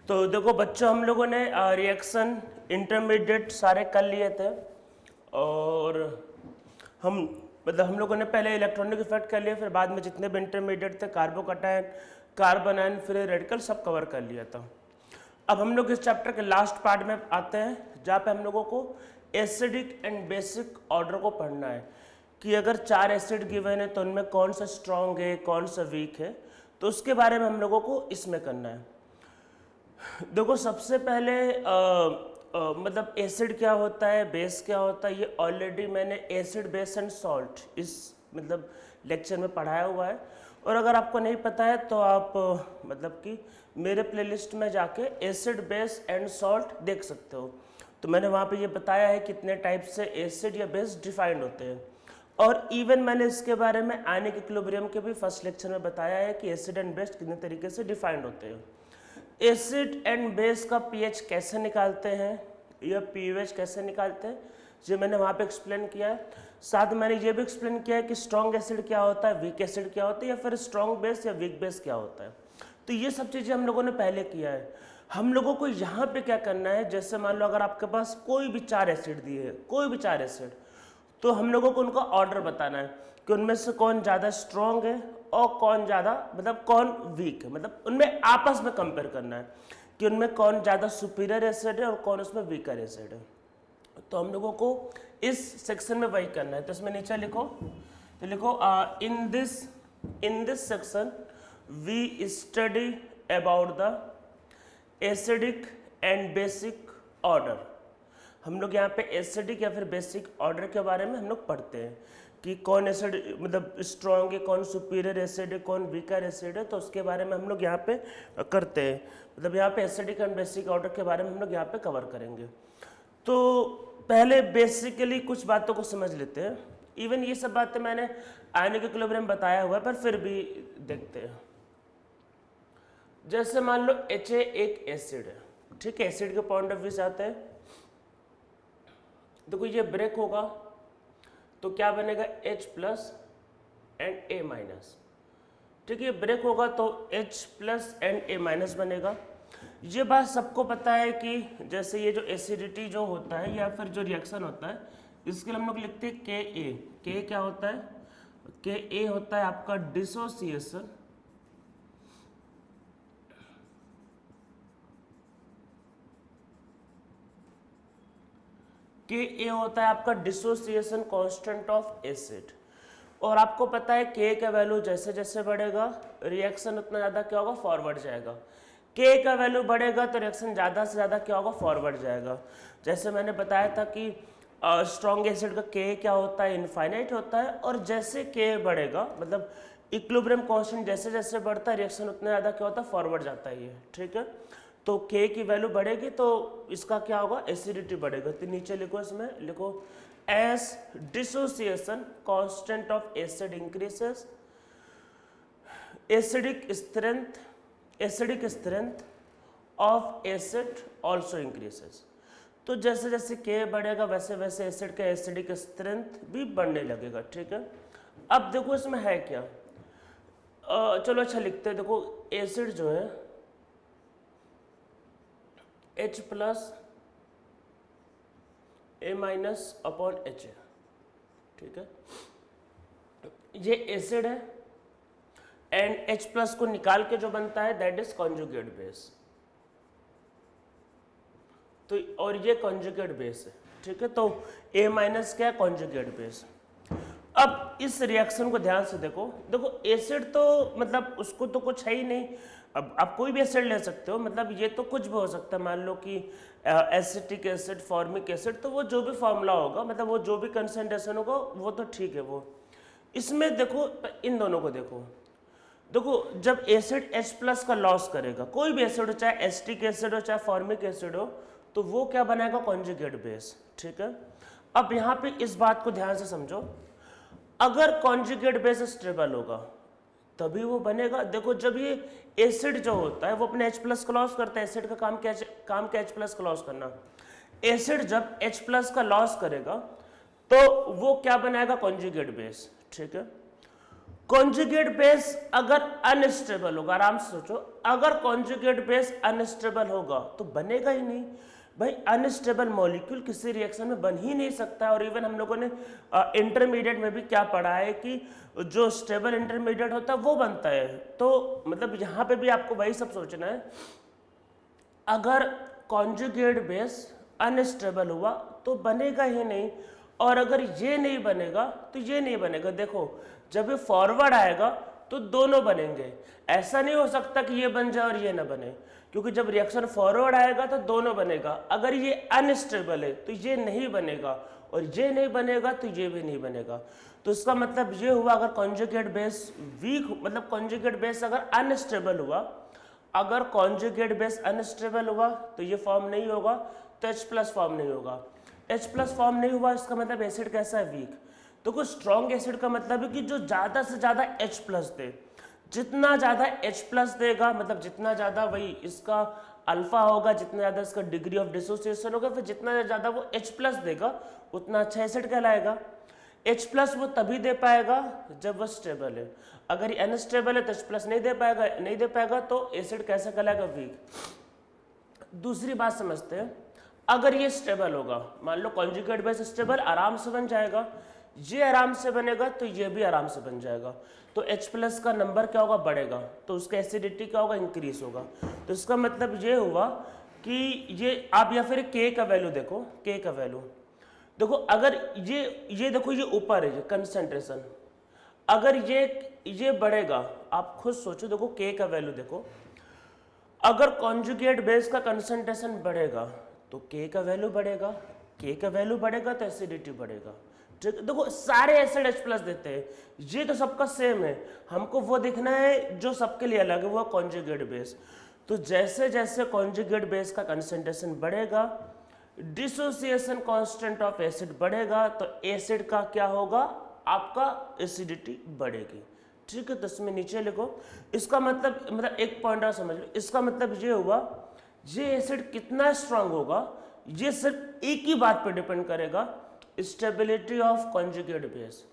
तो देखो बच्चों, हम लोगों ने रिएक्शन इंटरमीडिएट सारे कर लिए थे, और हम हम लोगों ने पहले इलेक्ट्रॉनिक इफेक्ट कर लिया, फिर बाद में जितने भी इंटरमीडिएट थे, कार्बोकैटायन, कार्बोनाइन, फ्री रेडिकल, सब कवर कर लिया था। अब हम लोग इस चैप्टर के लास्ट पार्ट में आते हैं, जहाँ पे हम लोगों को एसिडिक एंड बेसिक ऑर्डर को पढ़ना है कि अगर 4 एसिड गिवन है तो उनमें कौन सा स्ट्रॉन्ग है, कौन सा वीक है, तो उसके बारे में हम लोगों को इसमें करना है। देखो सबसे पहले एसिड क्या होता है, बेस क्या होता है, ये ऑलरेडी मैंने एसिड बेस एंड सॉल्ट इस लेक्चर में पढ़ाया हुआ है। और अगर आपको नहीं पता है तो आप कि मेरे प्लेलिस्ट में जाके एसिड बेस एंड सॉल्ट देख सकते हो। तो मैंने वहाँ पे ये बताया है कितने टाइप से एसिड या बेस डिफाइंड होते हैं, और इवन मैंने इसके बारे में आयनिक इक्विलिब्रियम के भी फर्स्ट लेक्चर में बताया है कि एसिड एंड बेस कितने तरीके से डिफाइंड होते हैं। एसिड एंड बेस का पीएच कैसे निकालते हैं या पीएच कैसे निकालते हैं, ये मैंने वहाँ पे एक्सप्लेन किया है। साथ में मैंने ये भी एक्सप्लेन किया है कि स्ट्रॉन्ग एसिड क्या होता है, वीक एसिड क्या होता है, या फिर स्ट्रॉन्ग बेस या वीक बेस क्या होता है। तो ये सब चीज़ें हम लोगों ने पहले किया है। हम लोगों को यहाँ पे क्या करना है, जैसे मान लो अगर आपके पास कोई भी 4 एसिड दिए है, कोई भी 4 एसिड, तो हम लोगों को उनका ऑर्डर बताना है कि उनमें से कौन ज़्यादा स्ट्रॉन्ग है और कौन ज़्यादा कौन वीक है, उनमें आपस में कंपेयर करना है कि उनमें कौन ज़्यादा सुपीरियर एसिड है और कौन उसमें वीकर एसिड है। तो हम लोगों को इस सेक्शन में वही करना है। तो इसमें नीचे लिखो, तो लिखो in this section we study about the acidic and basic order. हम लोग यहाँ पे एसिडिक या फिर बेसिक ऑर्डर के बारे में हम लोग पढ़ते हैं कि कौन एसिड स्ट्रॉन्ग है, कौन सुपीरियर एसिड है, कौन वीकर एसिड है। तो उसके बारे में हम लोग यहाँ पे करते हैं, यहाँ पे एसिडिक एंड बेसिक ऑर्डर के बारे में हम लोग यहाँ पे कवर करेंगे। तो पहले बेसिकली कुछ बातों को समझ लेते हैं। इवन ये सब बातें मैंने आयनिक इक्विलिब्रियम में बताया हुआ है, पर फिर भी देखते हैं। जैसे मान लो HA एक एसिड है, ठीक है, एसिड के पॉइंट ऑफ व्यू से आते हैं। देखो ये ब्रेक होगा तो क्या बनेगा, H plus and A minus, ठीक है, ब्रेक होगा तो H plus and A minus बनेगा। ये बात सबको पता है कि जैसे ये जो एसिडिटी जो होता है या फिर जो रिएक्शन होता है, इसके लिए हम लोग लिखते हैं KA। K क्या होता है, KA होता है आपका डिसोसिएशन, Ka होता है आपका डिसोसिएशन कांस्टेंट ऑफ एसिड। और आपको पता है K का वैल्यू जैसे जैसे बढ़ेगा रिएक्शन उतना ज़्यादा क्या होगा, फॉरवर्ड जाएगा। K का वैल्यू बढ़ेगा तो रिएक्शन ज़्यादा से ज़्यादा क्या होगा, फॉरवर्ड जाएगा। जैसे मैंने बताया था कि स्ट्रॉन्ग एसिड का K क्या होता है, इनफाइनाइट होता है, और जैसे K बढ़ेगा इक्विलिब्रियम कांस्टेंट जैसे जैसे बढ़ता है रिएक्शन उतना ज़्यादा क्या होता है, फॉरवर्ड जाता है ये, ठीक है। तो K की वैल्यू बढ़ेगी तो इसका क्या होगा, एसिडिटी बढ़ेगा। तो नीचे लिखो, इसमें लिखो as dissociation constant of acid increases, acidic strength of acid also increases. तो जैसे जैसे K बढ़ेगा वैसे वैसे एसिड का एसिडिक स्ट्रेंथ भी बढ़ने लगेगा, ठीक है। अब देखो इसमें है क्या, चलो अच्छा लिखते हैं। देखो एसिड जो है H plus A minus upon H है, ठीक है, ये एसिड है, एंड H प्लस को निकाल के जो बनता है दैट इज कॉन्जुगेट बेस। तो और ये कॉन्जुगेट बेस है, ठीक है। तो A माइनस क्या है, कॉन्जुगेट बेस। अब इस रिएक्शन को ध्यान से देखो, देखो एसिड तो उसको तो कुछ है ही नहीं। अब आप कोई भी एसिड ले सकते हो, ये तो कुछ भी हो सकता है। मान लो कि एसिटिक एसिड, फॉर्मिक एसिड, तो वो जो भी फॉर्मूला होगा, वो जो भी कंसंट्रेशन होगा वो तो ठीक है। वो इसमें देखो, इन दोनों को देखो, जब एसिड H प्लस का लॉस करेगा, कोई भी एसिड हो, चाहे एसिटिक एसिड हो चाहे फॉर्मिक एसिड हो, तो वो क्या बनाएगा, कॉन्जुगेट बेस, ठीक है। अब यहाँ पे इस बात को ध्यान से समझो, अगर कॉन्जुगेट बेस स्टेबल होगा तभी वो बनेगा। देखो जब ये एसिड जो होता है वो अपने H प्लस का लॉस करता है, एसिड का काम क्या H प्लस का लॉस करना। एसिड जब H प्लस का लॉस करेगा तो वो क्या बनाएगा, कॉन्जुगेट बेस, ठीक है। कॉन्जुगेट बेस अगर अनस्टेबल होगा, आराम से सोचो, अगर कॉन्जुगेट बेस अनस्टेबल होगा तो बनेगा ही नहीं भाई। अनस्टेबल मॉलिक्यूल किसी रिएक्शन में बन ही नहीं सकता है। और इवन हम लोगों ने इंटरमीडिएट में भी क्या पढ़ा है कि जो स्टेबल इंटरमीडिएट होता है वो बनता है। तो मतलब यहाँ पे भी आपको वही सब सोचना है, अगर कॉन्जुगेट बेस अनस्टेबल हुआ तो बनेगा ही नहीं, और अगर ये नहीं बनेगा तो ये नहीं बनेगा। देखो जब ये फॉरवर्ड आएगा तो दोनों बनेंगे, ऐसा नहीं हो सकता कि ये बन जाए और ये ना बने, क्योंकि जब रिएक्शन फॉरवर्ड आएगा तो दोनों बनेगा। अगर ये अनस्टेबल है तो ये नहीं बनेगा, और ये नहीं बनेगा तो ये भी नहीं बनेगा। तो इसका मतलब ये हुआ, अगर कॉन्जुगेट बेस वीक, मतलब कॉन्जुगेट बेस अगर अनस्टेबल हुआ, अगर कॉन्जुगेट बेस अनस्टेबल हुआ तो ये फॉर्म नहीं होगा, तो H+ फॉर्म नहीं होगा। H+ फॉर्म नहीं हुआ, इसका मतलब एसिड कैसा है, वीक। तो कुछ स्ट्रॉन्ग एसिड का मतलब है कि जो ज़्यादा से ज़्यादा H+ दे, जितना ज़्यादा H+ देगा, मतलब जितना ज़्यादा वही इसका अल्फा होगा, जितना ज़्यादा इसका डिग्री ऑफ डिसोसिएशन होगा, फिर जितना ज़्यादा वो H+ देगा उतना अच्छा एसिड कहलाएगा। H+ वो तभी दे पाएगा जब वो स्टेबल है। अगर ये अनस्टेबल है तो H+ नहीं दे पाएगा तो एसिड कैसा कहलाएगा, वीक। दूसरी बात समझते हैं, अगर ये स्टेबल होगा, मान लो कॉन्जुगेट बेस स्टेबल, आराम से बन जाएगा, ये आराम से बनेगा तो ये भी आराम से बन जाएगा, तो H+ का नंबर क्या होगा, बढ़ेगा, तो उसका एसिडिटी क्या होगा, इंक्रीज होगा। तो इसका मतलब ये हुआ कि ये आप, या फिर K का वैल्यू देखो, K का वैल्यू देखो, अगर ये देखो, ये ऊपर है, ये कंसंट्रेशन, अगर ये बढ़ेगा, आप खुद सोचो, देखो K का वैल्यू देखो, अगर कॉन्जुगेट बेस का कंसंट्रेशन बढ़ेगा तो K का वैल्यू बढ़ेगा, K का वैल्यू बढ़ेगा तो एसिडिटी बढ़ेगा। ठीक, देखो सारे एसिड H+ देते हैं, ये तो सबका सेम है, हमको वो देखना है जो सबके लिए अलग है, वो कॉन्जुगेट बेस। तो जैसे जैसे कॉन्जुगेट बेस का कंसंट्रेशन बढ़ेगा, डिसोसिएशन कांस्टेंट ऑफ एसिड बढ़ेगा, तो एसिड का क्या होगा, आपका एसिडिटी बढ़ेगी। ठीक है, तो इसमें नीचे लिखो, इसका मतलब एक पॉइंट और समझ लो, इसका मतलब ये हुआ, ये एसिड कितना स्ट्रांग होगा, ये सिर्फ एक ही बात पे डिपेंड करेगा, स्टेबिलिटी ऑफ कॉन्जुगेट बेस।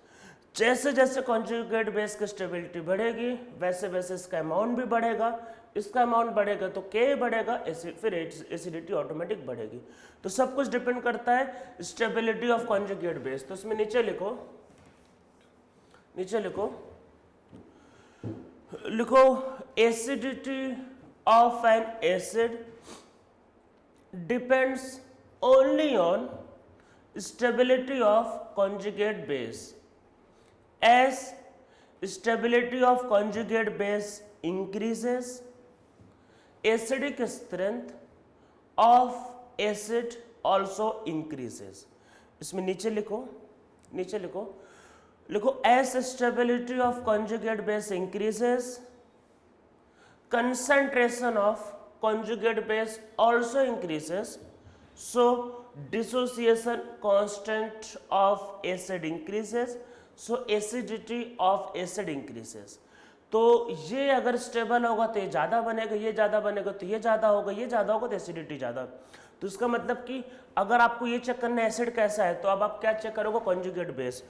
जैसे जैसे कॉन्जुगेट बेस की स्टेबिलिटी बढ़ेगी, वैसे वैसे इसका अमाउंट भी बढ़ेगा, इसका अमाउंट बढ़ेगा तो K बढ़ेगा, फिर एसिडिटी ऑटोमेटिक बढ़ेगी। तो सब कुछ डिपेंड करता है स्टेबिलिटी ऑफ कॉन्जुगेट बेस। तो इसमें नीचे लिखो acidity of N acid depends only on stability of conjugate base. As stability of conjugate base increases, acidic strength of acid also increases. इसमें नीचे लिखो as stability of conjugate base increases, concentration of conjugate base also increases, so dissociation constant of acid increases, so acidity of acid increases। तो ये अगर stable होगा तो ये ज़्यादा बनेगा, ये ज़्यादा बनेगा तो ये ज़्यादा होगा, ये ज़्यादा होगा तो एसिडिटी ज़्यादा। तो इसका मतलब कि अगर आपको ये चेक करना है एसिड कैसा है, तो अब आप क्या चेक करोगे, कॉन्जुगेट बेस।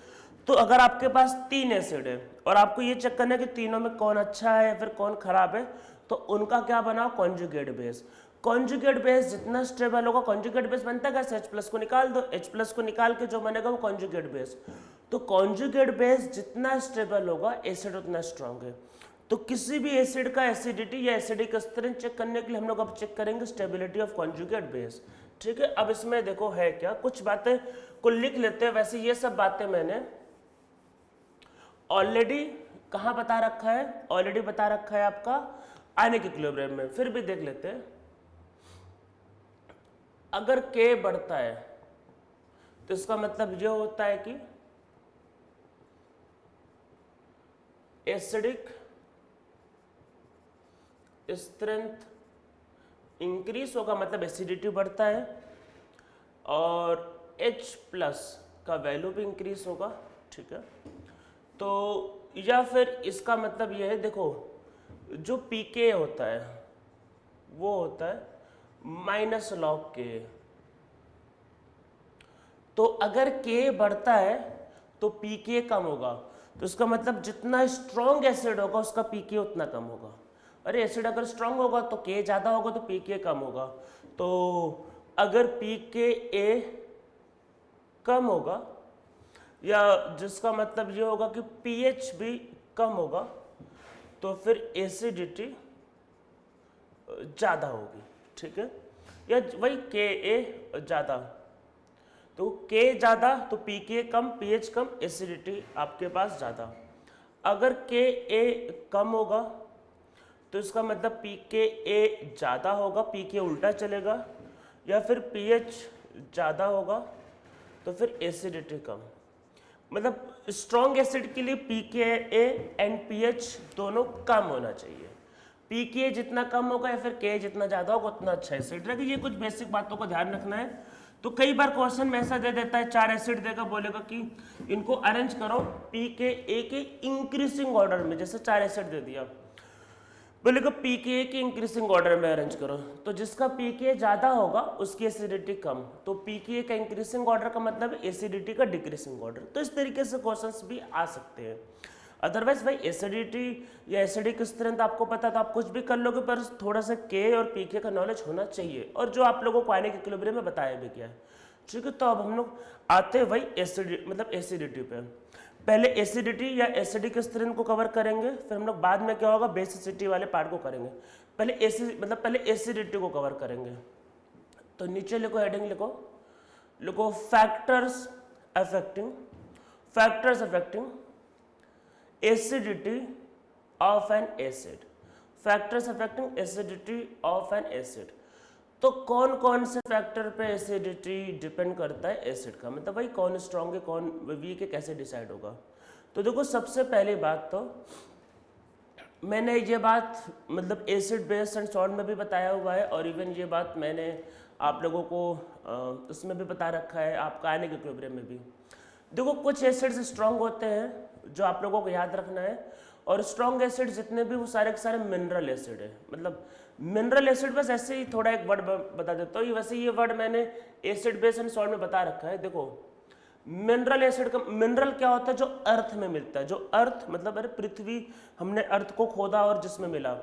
तो अगर आपके पास 3 एसिड है और आपको ये चेक करना है कि तीनों में कौन अच्छा है या फिर कौन खराब है, तो उनका क्या बनाओ, कॉन्जुगेट बेस। कॉन्जुगेट बेस जितना स्टेबल होगा, कॉन्जुगेट बेस बनता है कैसे, H+ को निकाल दो, H+ को निकाल के जो बनेगा वो कॉन्जुगेट बेस। तो कॉन्जुगेट बेस जितना स्टेबल होगा, एसिड उतना स्ट्रांग है। तो किसी भी एसिड का एसिडिटी या एसिडिक स्ट्रेंथ चेक करने के लिए हम लोग अब चेक करेंगे स्टेबिलिटी ऑफ कॉन्जुगेट बेस। ठीक है, अब इसमें देखो है क्या, कुछ बातें को लिख लेते हैं। वैसे ये सब बातें मैंने ऑलरेडी कहाँ बता रखा है, ऑलरेडी बता रखा है आपका आयनिक इक्विलिब्रियम में, फिर भी देख लेते हैं। अगर K बढ़ता है तो इसका मतलब ये होता है कि एसिडिक स्ट्रेंथ इंक्रीज होगा, मतलब एसिडिटी बढ़ता है, और H+ का वैल्यू भी इंक्रीज होगा। ठीक है, तो या फिर इसका मतलब ये है, देखो जो pK होता है वो होता है -log K। तो अगर K बढ़ता है तो pK कम होगा, तो इसका मतलब जितना स्ट्रॉन्ग एसिड होगा उसका पीके उतना कम होगा। अरे एसिड अगर स्ट्रॉन्ग होगा तो के ज़्यादा होगा तो पीके कम होगा। तो अगर पीके ए कम होगा, या जिसका मतलब ये होगा कि पीएच भी कम होगा, तो फिर एसिडिटी ज़्यादा होगी। ठीक है, या वही के ए ज़्यादा, तो के ज़्यादा तो पी के कम, पीएच कम, एसिडिटी आपके पास ज़्यादा। अगर के ए कम होगा तो इसका मतलब पी के ए ज़्यादा होगा, पी के उल्टा चलेगा, या फिर पीएच ज़्यादा होगा तो फिर एसिडिटी कम। मतलब स्ट्रॉन्ग एसिड के लिए पी के ए एंड पीएच दोनों कम होना चाहिए। पी के जितना कम होगा या फिर के जितना ज़्यादा होगा उतना अच्छा एसिड रहेगा। ये कुछ बेसिक बातों को ध्यान रखना है। तो कई बार क्वेश्चन में ऐसा दे देता है, 4 एसिड देगा, बोलेगा कि इनको अरेंज करो पी के ए के इंक्रीजिंग ऑर्डर में, जैसे 4 एसिड दे दिया, बोलेगा पी के ए के इंक्रीजिंग ऑर्डर में अरेंज करो। तो जिसका पी के ज़्यादा होगा उसकी एसिडिटी कम, तो पी के ए का इंक्रीजिंग ऑर्डर का मतलब एसिडिटी का डिक्रीजिंग ऑर्डर। तो इस तरीके से क्वेश्चंस भी आ सकते हैं। अदरवाइज भाई एसिडिटी या एसिडिक स्ट्रेंथ आपको पता तो आप कुछ भी कर लोगे, पर थोड़ा सा के और पीके का नॉलेज होना चाहिए, और जो आप लोगों को आने के इक्विलिब्रियम में बताया भी गया है। ठीक है, तो अब हम लोग आते हैं वही एसिडिटी पे। पहले एसिडिटी या एसिडिक स्ट्रेंथ को कवर करेंगे, फिर हम लोग बाद में क्या होगा बेसिसिटी वाले पार्ट को करेंगे। पहले पहले एसिडिटी को कवर करेंगे। तो नीचे लिखो, हेडिंग लिखो factors affecting acidity of an acid, factors affecting acidity of N acid. तो कौन कौन से फैक्टर पे एसिडिटी डिपेंड करता है एसिड का, मतलब भाई कौन स्ट्रॉन्ग है कौन वीक है कैसे डिसाइड होगा। तो देखो सबसे पहली बात, तो मैंने ये बात मतलब एसिड बेस एंड सॉल्ट में भी बताया हुआ है, और इवन ये बात मैंने आप लोगों को उसमें भी बता रखा है, आपका आने के इक्विलिब्रियम में भी। देखो कुछ एसिड्स स्ट्रॉन्ग होते हैं जो आप लोगों को याद रखना है, और स्ट्रॉन्ग एसिड जितने भी वो सारे के सारे मिनरल एसिड है। मतलब मिनरल एसिड बस ऐसे ही थोड़ा एक वर्ड बता देता हूँ, वैसे ये वर्ड मैंने एसिड बेस एंड सॉल्ट में बता रखा है। देखो मिनरल एसिड का मिनरल क्या होता है, जो अर्थ में मिलता है, जो अर्थ मतलब अरे पृथ्वी, हमने अर्थ को खोदा और जिसमें मिला।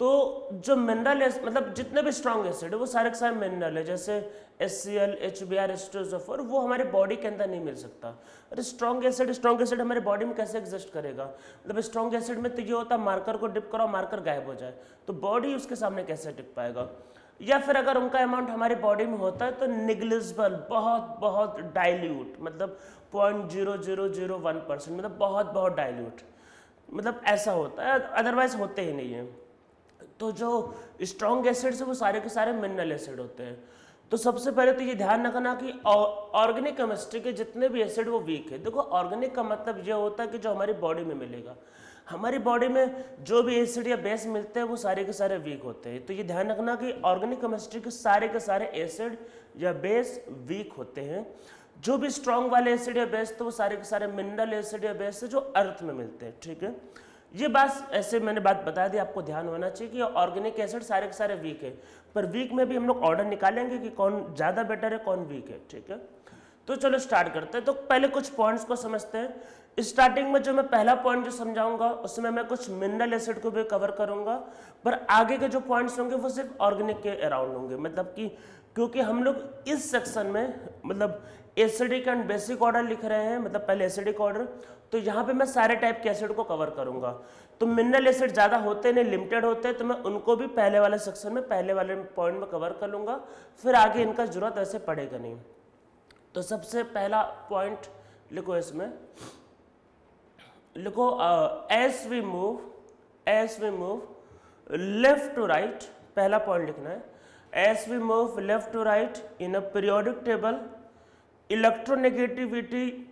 तो जो मिनरल मतलब जितने भी स्ट्रॉन्ग एसिड है वो सारे के सारे मिनरल है, जैसे HCl, HBr, H2SO4, वो हमारे बॉडी के अंदर नहीं मिल सकता। अरे स्ट्रॉन्ग एसिड हमारे बॉडी में कैसे एग्जिस्ट करेगा, मतलब स्ट्रॉन्ग एसिड में तो ये होता है मार्कर को डिप करो, मार्कर गायब हो जाए, तो बॉडी उसके सामने कैसे टिक पाएगा। या फिर अगर उनका अमाउंट हमारी बॉडी में होता है तो निग्लिजिबल, बहुत बहुत डाइल्यूट, मतलब 0.0001%, मतलब बहुत बहुत डाइल्यूट, मतलब ऐसा होता है, अदरवाइज होते ही नहीं है। तो जो स्ट्रॉन्ग एसिड्स है वो सारे के सारे मिनरल एसिड होते हैं। तो सबसे पहले तो ये ध्यान रखना कि ऑर्गेनिक केमिस्ट्री के जितने भी एसिड वो वीक है। देखो ऑर्गेनिक का मतलब ये होता है कि जो हमारी बॉडी में मिलेगा, हमारी बॉडी में जो भी एसिड या बेस मिलते हैं वो सारे के सारे वीक होते हैं। तो ये ध्यान रखना कि ऑर्गेनिक केमिस्ट्री के सारे एसिड या बेस वीक होते हैं। जो भी स्ट्रॉन्ग वाले एसिड या बेस तो वो सारे के सारे मिनरल एसिड या बेस है जो अर्थ में मिलते हैं। ठीक है, ये बात ऐसे मैंने बात बता दी, आपको ध्यान होना चाहिए कि ऑर्गेनिक एसिड सारे के सारे वीक है, पर वीक में भी हम लोग ऑर्डर निकालेंगे कि कौन ज़्यादा बेटर है कौन वीक है। ठीक है, तो चलो स्टार्ट करते हैं। तो पहले कुछ पॉइंट्स को समझते हैं। स्टार्टिंग में जो मैं पहला पॉइंट जो समझाऊंगा उसमें मैं कुछ मिनरल एसिड को भी कवर करूंगा, पर आगे के जो पॉइंट्स होंगे वो सिर्फ ऑर्गेनिक के अराउंड होंगे। मतलब कि क्योंकि हम लोग इस सेक्शन में मतलब एसिडिक एंड बेसिक ऑर्डर लिख रहे हैं, मतलब पहले एसिडिक ऑर्डर, तो यहाँ पे मैं सारे टाइप के एसिड को कवर करूंगा। तो मिनरल एसिड ज़्यादा होते नहीं, लिमिटेड होते हैं, तो मैं उनको भी पहले वाले सेक्शन में पहले वाले पॉइंट में कवर कर लूँगा, फिर आगे इनका जरूरत ऐसे पड़ेगा नहीं। तो सबसे पहला पॉइंट लिखो, इसमें लिखो as we move left to right, पहला पॉइंट लिखना है। As we move left to right in a periodic table, electronegativity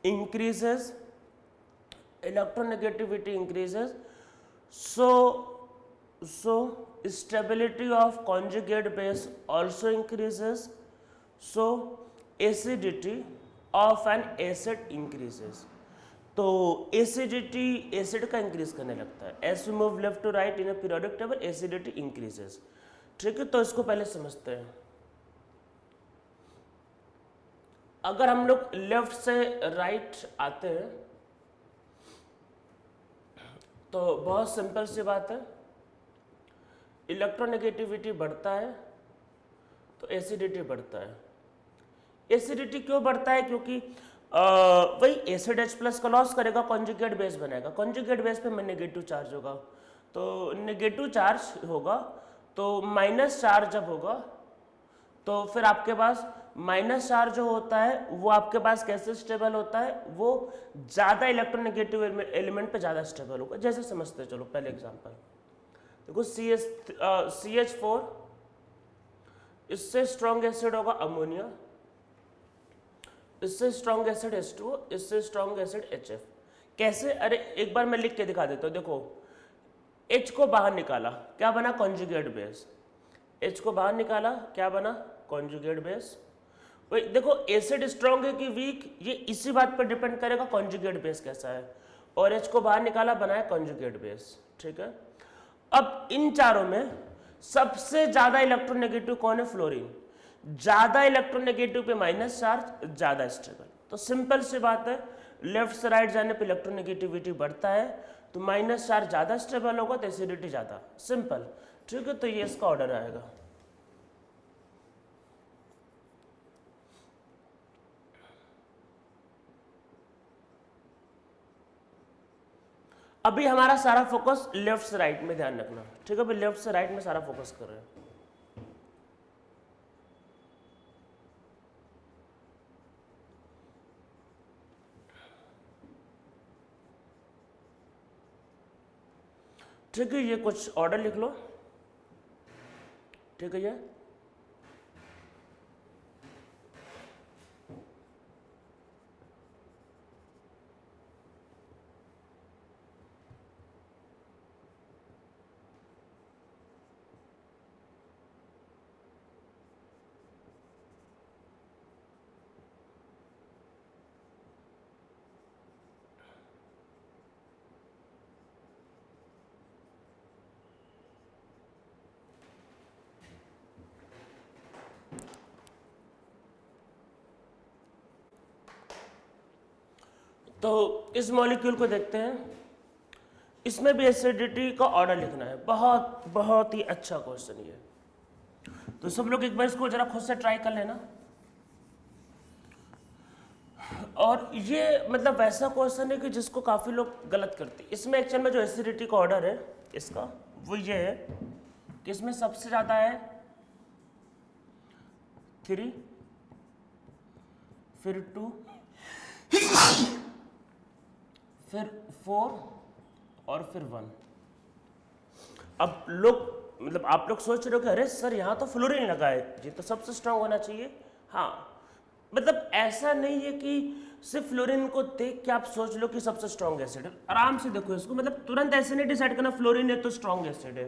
increases, so stability of conjugate base also increases, so acidity of an acid increases। तो acidity acid का increase करने लगता है। As we move left to right in a periodic table acidity increases. ठीक है, तो इसको पहले समझते हैं। अगर हम लोग लेफ्ट से राइट आते हैं तो बहुत सिंपल सी बात है, इलेक्ट्रोनेगेटिविटी बढ़ता है तो एसिडिटी बढ़ता है। एसिडिटी क्यों बढ़ता है? क्योंकि वही एसिड H प्लस का लॉस करेगा, कॉन्जुगेट बेस बनाएगा, कॉन्जुगेट बेस पे में नेगेटिव चार्ज होगा, तो नेगेटिव चार्ज होगा तो माइनस चार्ज जब होगा तो फिर आपके पास माइनस चार्ज जो होता है वो आपके पास कैसे स्टेबल होता है, वो ज़्यादा इलेक्ट्रोनेगेटिव एलिमेंट पे ज़्यादा स्टेबल होगा। जैसे समझते चलो, पहले एग्जांपल देखो, CH4, इससे स्ट्रॉन्ग एसिड होगा अमोनिया, इससे स्ट्रॉन्ग एसिड H2O, इससे स्ट्रॉन्ग एसिड HF। कैसे? अरे एक बार मैं लिख के दिखा देता हूँ। देखो, H को बाहर निकाला, क्या बना? Conjugate base. H को बाहर निकाला, क्या बना? Conjugate base. वही देखो, एसिड स्ट्रॉन्ग है कि वीक, ये इसी बात पर डिपेंड करेगा कॉन्जुगेट बेस कैसा है। और H को बाहर निकाला, बनाया कॉन्जुगेट बेस। ठीक है, अब इन चारों में सबसे ज्यादा इलेक्ट्रोनेगेटिव कौन है? फ्लोरीन। ज्यादा इलेक्ट्रोनेगेटिव पे माइनस चार्ज, ज्यादा स्टेबल। तो सिंपल सी बात है, लेफ्ट से राइट जाने पे इलेक्ट्रोनेगेटिविटी बढ़ता है तो माइनस चार्ज ज्यादा स्टेबल होगा तो एसिडिटी ज्यादा। सिंपल। ठीक है, तो ये इसका ऑर्डर आएगा। अभी हमारा सारा फोकस लेफ्ट से राइट में, ध्यान रखना। ठीक है, अभी लेफ्ट से राइट में सारा फोकस कर रहे हैं। ठीक है, ये कुछ ऑर्डर लिख लो। ठीक है, ये तो इस मॉलिक्यूल को देखते हैं, इसमें भी एसिडिटी का ऑर्डर लिखना है। बहुत बहुत ही अच्छा क्वेश्चन ये। तो सब लोग एक बार इसको जरा खुद से ट्राई कर लेना। और ये मतलब वैसा क्वेश्चन है कि जिसको काफी लोग गलत करते हैं। इसमें एक्चुअल में जो एसिडिटी का ऑर्डर है इसका, वो ये है कि इसमें सबसे ज्यादा है 3, फिर 2, फिर 4 और फिर 1। अब लोग मतलब आप लोग सोच रहे हो कि अरे सर यहाँ तो फ्लोरीन लगा है, ये तो सबसे स्ट्रांग होना चाहिए। हाँ, मतलब ऐसा नहीं है कि सिर्फ फ्लोरीन को देख के आप सोच लो कि सबसे स्ट्रांग एसिड है। आराम से देखो इसको, मतलब तुरंत ऐसे नहीं डिसाइड करना फ्लोरीन है तो स्ट्रांग एसिड है।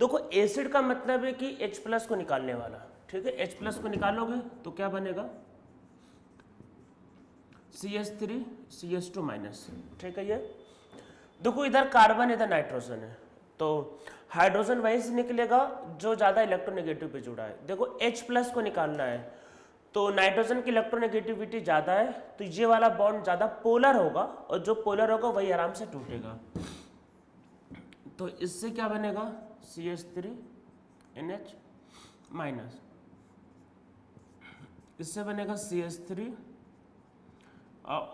देखो, एसिड का मतलब है कि H प्लस को निकालने वाला। ठीक है, H प्लस को निकालोगे तो क्या बनेगा? CH3 CH2 minus. ठीक है, ये देखो इधर कार्बन इधर नाइट्रोजन है, तो हाइड्रोजन वहीं से निकलेगा जो ज्यादा इलेक्ट्रोनेगेटिव पे जुड़ा है। देखो H प्लस को निकालना है तो नाइट्रोजन की इलेक्ट्रोनेगेटिविटी ज्यादा है, तो ये वाला बॉन्ड ज्यादा पोलर होगा, और जो पोलर होगा वही आराम से टूटेगा। तो इससे क्या बनेगा? CH3 NH माइनस, इससे बनेगा CH3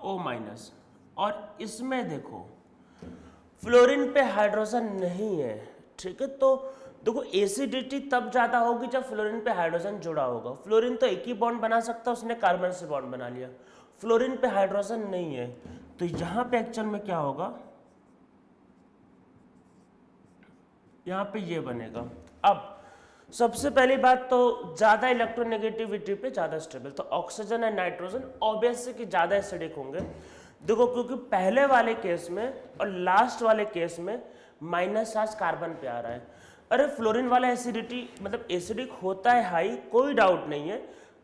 O माइनस। और इसमें देखो फ्लोरीन पे हाइड्रोजन नहीं है। ठीक है, तो देखो एसिडिटी तब ज्यादा होगी जब फ्लोरीन पे हाइड्रोजन जुड़ा होगा। फ्लोरीन तो एक ही बॉन्ड बना सकता है, उसने कार्बन से बॉन्ड बना लिया। फ्लोरीन पे हाइड्रोजन नहीं है, तो यहां पे एक्चुअल में क्या होगा? यहां पे ये बनेगा। अब सबसे पहली बात तो ज्यादा इलेक्ट्रोनेगेटिविटी पे ज्यादा स्टेबल, तो ऑक्सीजन एंड नाइट्रोजन ऑब्वियस है कि ज्यादा एसिडिक होंगे। देखो, क्योंकि पहले वाले केस में और लास्ट वाले केस में माइनस चार्ज कार्बन पे आ रहा है। अरे फ्लोरीन वाला एसिडिटी मतलब एसिडिक होता है हाई, कोई डाउट नहीं है,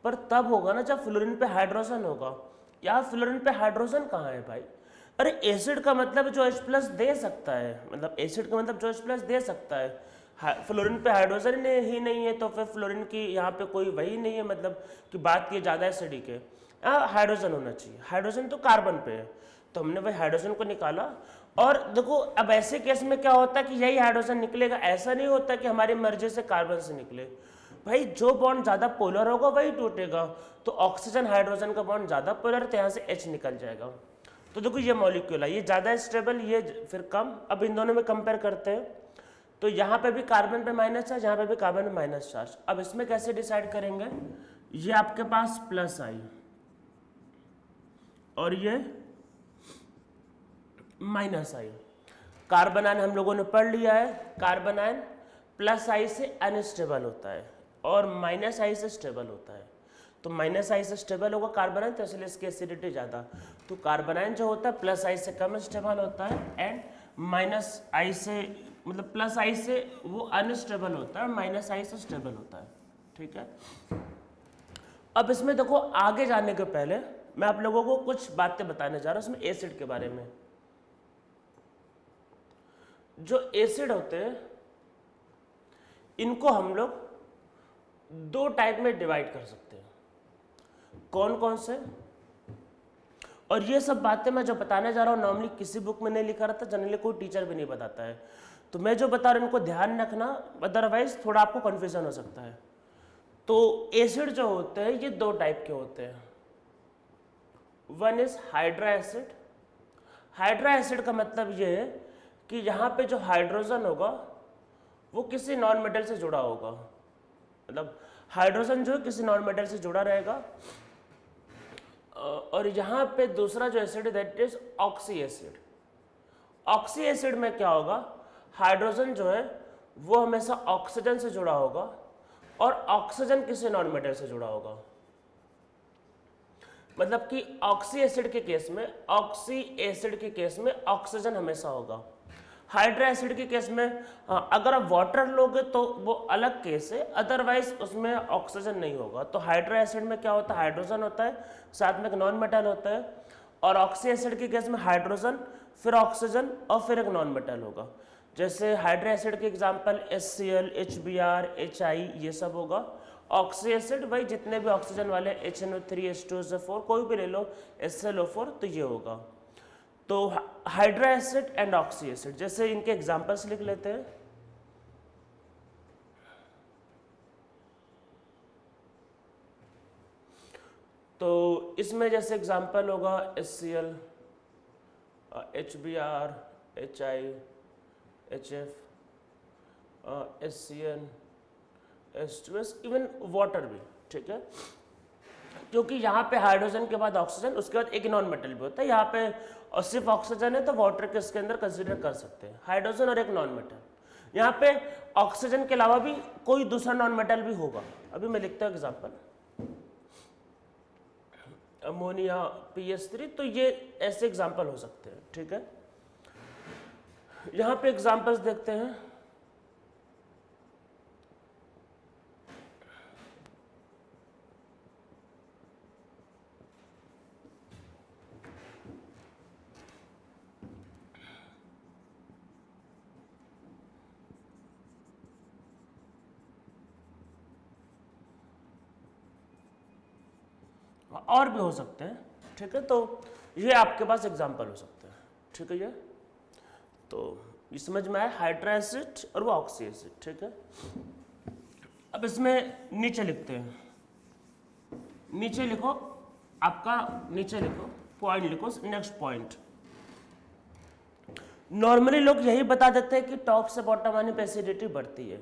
पर तब होगा ना जब फ्लोरीन पे हाइड्रोजन होगा। यहाँ फ्लोरीन पे हाइड्रोजन कहाँ है भाई? अरे एसिड का मतलब जो H प्लस दे सकता है, मतलब एसिड का मतलब जो H प्लस दे सकता है, फ्लोरीन पे हाइड्रोजन ही नहीं है, तो फिर फ्लोरीन की यहाँ पे कोई वही नहीं है, मतलब कि बात की ज़्यादा एसिडिक है। हाइड्रोजन होना चाहिए, हाइड्रोजन तो कार्बन पे है, तो हमने वही हाइड्रोजन को निकाला और देखो अब ऐसे केस में क्या होता है कि यही हाइड्रोजन निकलेगा, ऐसा नहीं होता कि हमारी मर्जी से कार्बन से निकले। भाई जो बॉन्ड ज्यादा पोलर होगा वही टूटेगा, तो ऑक्सीजन हाइड्रोजन का बॉन्ड ज्यादा पोलर, तो यहाँ से H निकल जाएगा। तो देखो ये मॉलिक्यूल है, ये ज्यादा स्टेबल, ये फिर कम। अब इन दोनों में कंपेयर करते हैं, तो यहाँ पे भी कार्बन पे माइनस चार्ज, यहाँ पे भी कार्बन पे माइनस चार्ज। अब इसमें कैसे डिसाइड करेंगे, ये आपके पास प्लस आई और ये माइनस आई। कार्बन आयन हम लोगों ने पढ़ लिया है, कार्बन आयन प्लस आई से अनस्टेबल होता है और माइनस आई से स्टेबल होता है। तो माइनस आई से स्टेबल होगा कार्बन आयन, तो इसलिए इसकी एसिडिटी ज़्यादा। तो कार्बन आयन जो होता है प्लस आई से कम स्टेबल होता है, एंड माइनस आई से मतलब प्लस आई से वो अनस्टेबल होता है और माइनस आई से स्टेबल होता है। ठीक है, अब इसमें देखो आगे जाने के पहले मैं आप लोगों को कुछ बातें बताने जा रहा हूँ इसमें एसिड के बारे में। जो एसिड होते हैं इनको हम लोग दो टाइप में डिवाइड कर सकते हैं। कौन कौन से? और ये सब बातें मैं जो बताने जा रहा हूँ नॉर्मली किसी बुक में नहीं लिखा रहता, जनरली कोई टीचर भी नहीं बताता है, तो मैं जो बता रहा हूँ इनको ध्यान रखना, अदरवाइज थोड़ा आपको कंफ्यूजन हो सकता है। तो एसिड जो होते हैं ये दो टाइप के होते हैं। One is hydra acid. Hydra acid का मतलब ये है कि यहाँ पे जो हाइड्रोजन होगा वो किसी नॉन मेटल से जुड़ा होगा, मतलब हाइड्रोजन जो है किसी नॉन मेटल से जुड़ा रहेगा। और यहाँ पे दूसरा जो एसिड है that is oxy acid. Oxy acid में क्या होगा, हाइड्रोजन जो है वो हमेशा ऑक्सीजन से जुड़ा होगा और ऑक्सीजन किसी नॉन मेटल से जुड़ा होगा। मतलब कि ऑक्सी एसिड के केस में ऑक्सीजन हमेशा होगा। हाइड्रा एसिड के केस में अगर आप वाटर लोगे तो वो अलग केस है, अदरवाइज उसमें ऑक्सीजन नहीं होगा। तो हाइड्रा एसिड में क्या होता है, हाइड्रोजन होता है, साथ में एक नॉन मेटल होता है। और ऑक्सी एसिड के केस में हाइड्रोजन, फिर ऑक्सीजन और फिर एक नॉन मेटल होगा। जैसे हाइड्रा एसिड के एग्जांपल HCl, HBr, HI ये सब होगा। ऑक्सी एसिड भाई जितने भी ऑक्सीजन वाले HNO3, H2SO4 कोई भी ले लो, SLO4, तो ये होगा। तो hydra acid and oxy acid, जैसे इनके एग्जांपल्स लिख लेते हैं। तो इसमें जैसे एग्जांपल होगा HCl, HBr, HI, HF, HCN, H2S, even water भी। ठीक है, क्योंकि यहाँ पे हाइड्रोजन के बाद ऑक्सीजन, उसके बाद एक नॉन मेटल भी होता है। यहाँ पे और सिर्फ ऑक्सीजन है तो वाटर के इसके अंदर कंसीडर कर सकते हैं, हाइड्रोजन और एक नॉन मेटल। यहाँ पे ऑक्सीजन के अलावा भी कोई दूसरा नॉन मेटल भी होगा। अभी मैं लिखता हूँ एग्जांपल, अमोनिया, PH3, तो ये ऐसे एग्जांपल हो सकते हैं। ठीक है, यहाँ पे एग्जांपल्स देखते हैं। और भी हो सकते हैं। ठीक है, तो ये आपके पास एग्जांपल हो सकते हैं। ठीक है, ये तो ये समझ में आया, हाइड्रा एसिड और वो ऑक्सी एसिड। ठीक है, अब इसमें नीचे लिखते हैं, नीचे लिखो आपका, नीचे लिखो पॉइंट, लिखो नेक्स्ट पॉइंट। नॉर्मली लोग यही बता देते हैं कि टॉप से बॉटम आने पे एसिडिटी बढ़ती है,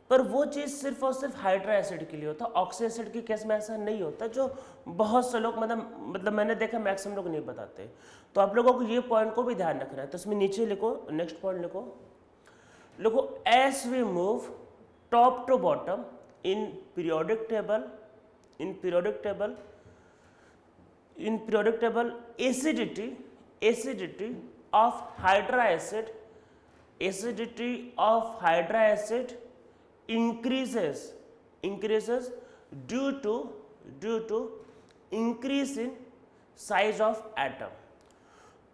पर वो चीज़ सिर्फ और सिर्फ हाइड्रा एसिड के लिए होता है। ऑक्सी एसिड के केस में ऐसा नहीं होता, जो बहुत से लोग मतलब मैंने देखा मैक्सिमम लोग नहीं बताते। तो आप लोगों को ये पॉइंट को भी ध्यान रखना है। तो इसमें नीचे लिखो, नेक्स्ट पॉइंट लिखो as we move top to bottom in periodic table acidity of hydra acid increases due to increase in size of atom।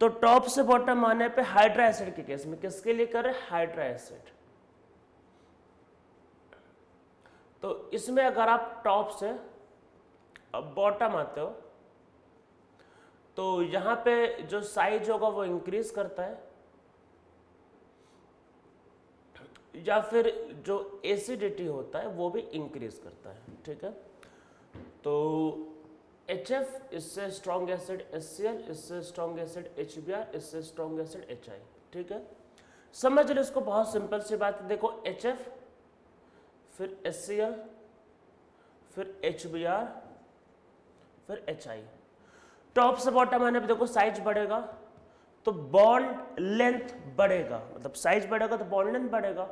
तो टॉप से बॉटम आने पे हाइड्रा एसिड के केस में किसके लिए कर रहे हैं, हाइड्रा एसिड। तो इसमें अगर आप टॉप से बॉटम आते हो तो यहां पे जो साइज होगा वो इंक्रीज करता है, या फिर जो एसिडिटी होता है वो भी इंक्रीज करता है, ठीक है। तो HF इससे स्ट्रॉन्ग एसिड HCl, इससे स्ट्रॉन्ग एसिड HBr, इससे स्ट्रॉन्ग एसिड HI, ठीक है। समझ लो इसको, बहुत सिंपल सी बात है। देखो HF, फिर HCl, फिर HBr, फिर HI। टॉप से बॉटम आने पे देखो साइज बढ़ेगा तो बॉन्ड लेंथ बढ़ेगा, मतलब साइज बढ़ेगा तो बॉन्ड लेंथ बढ़ेगा,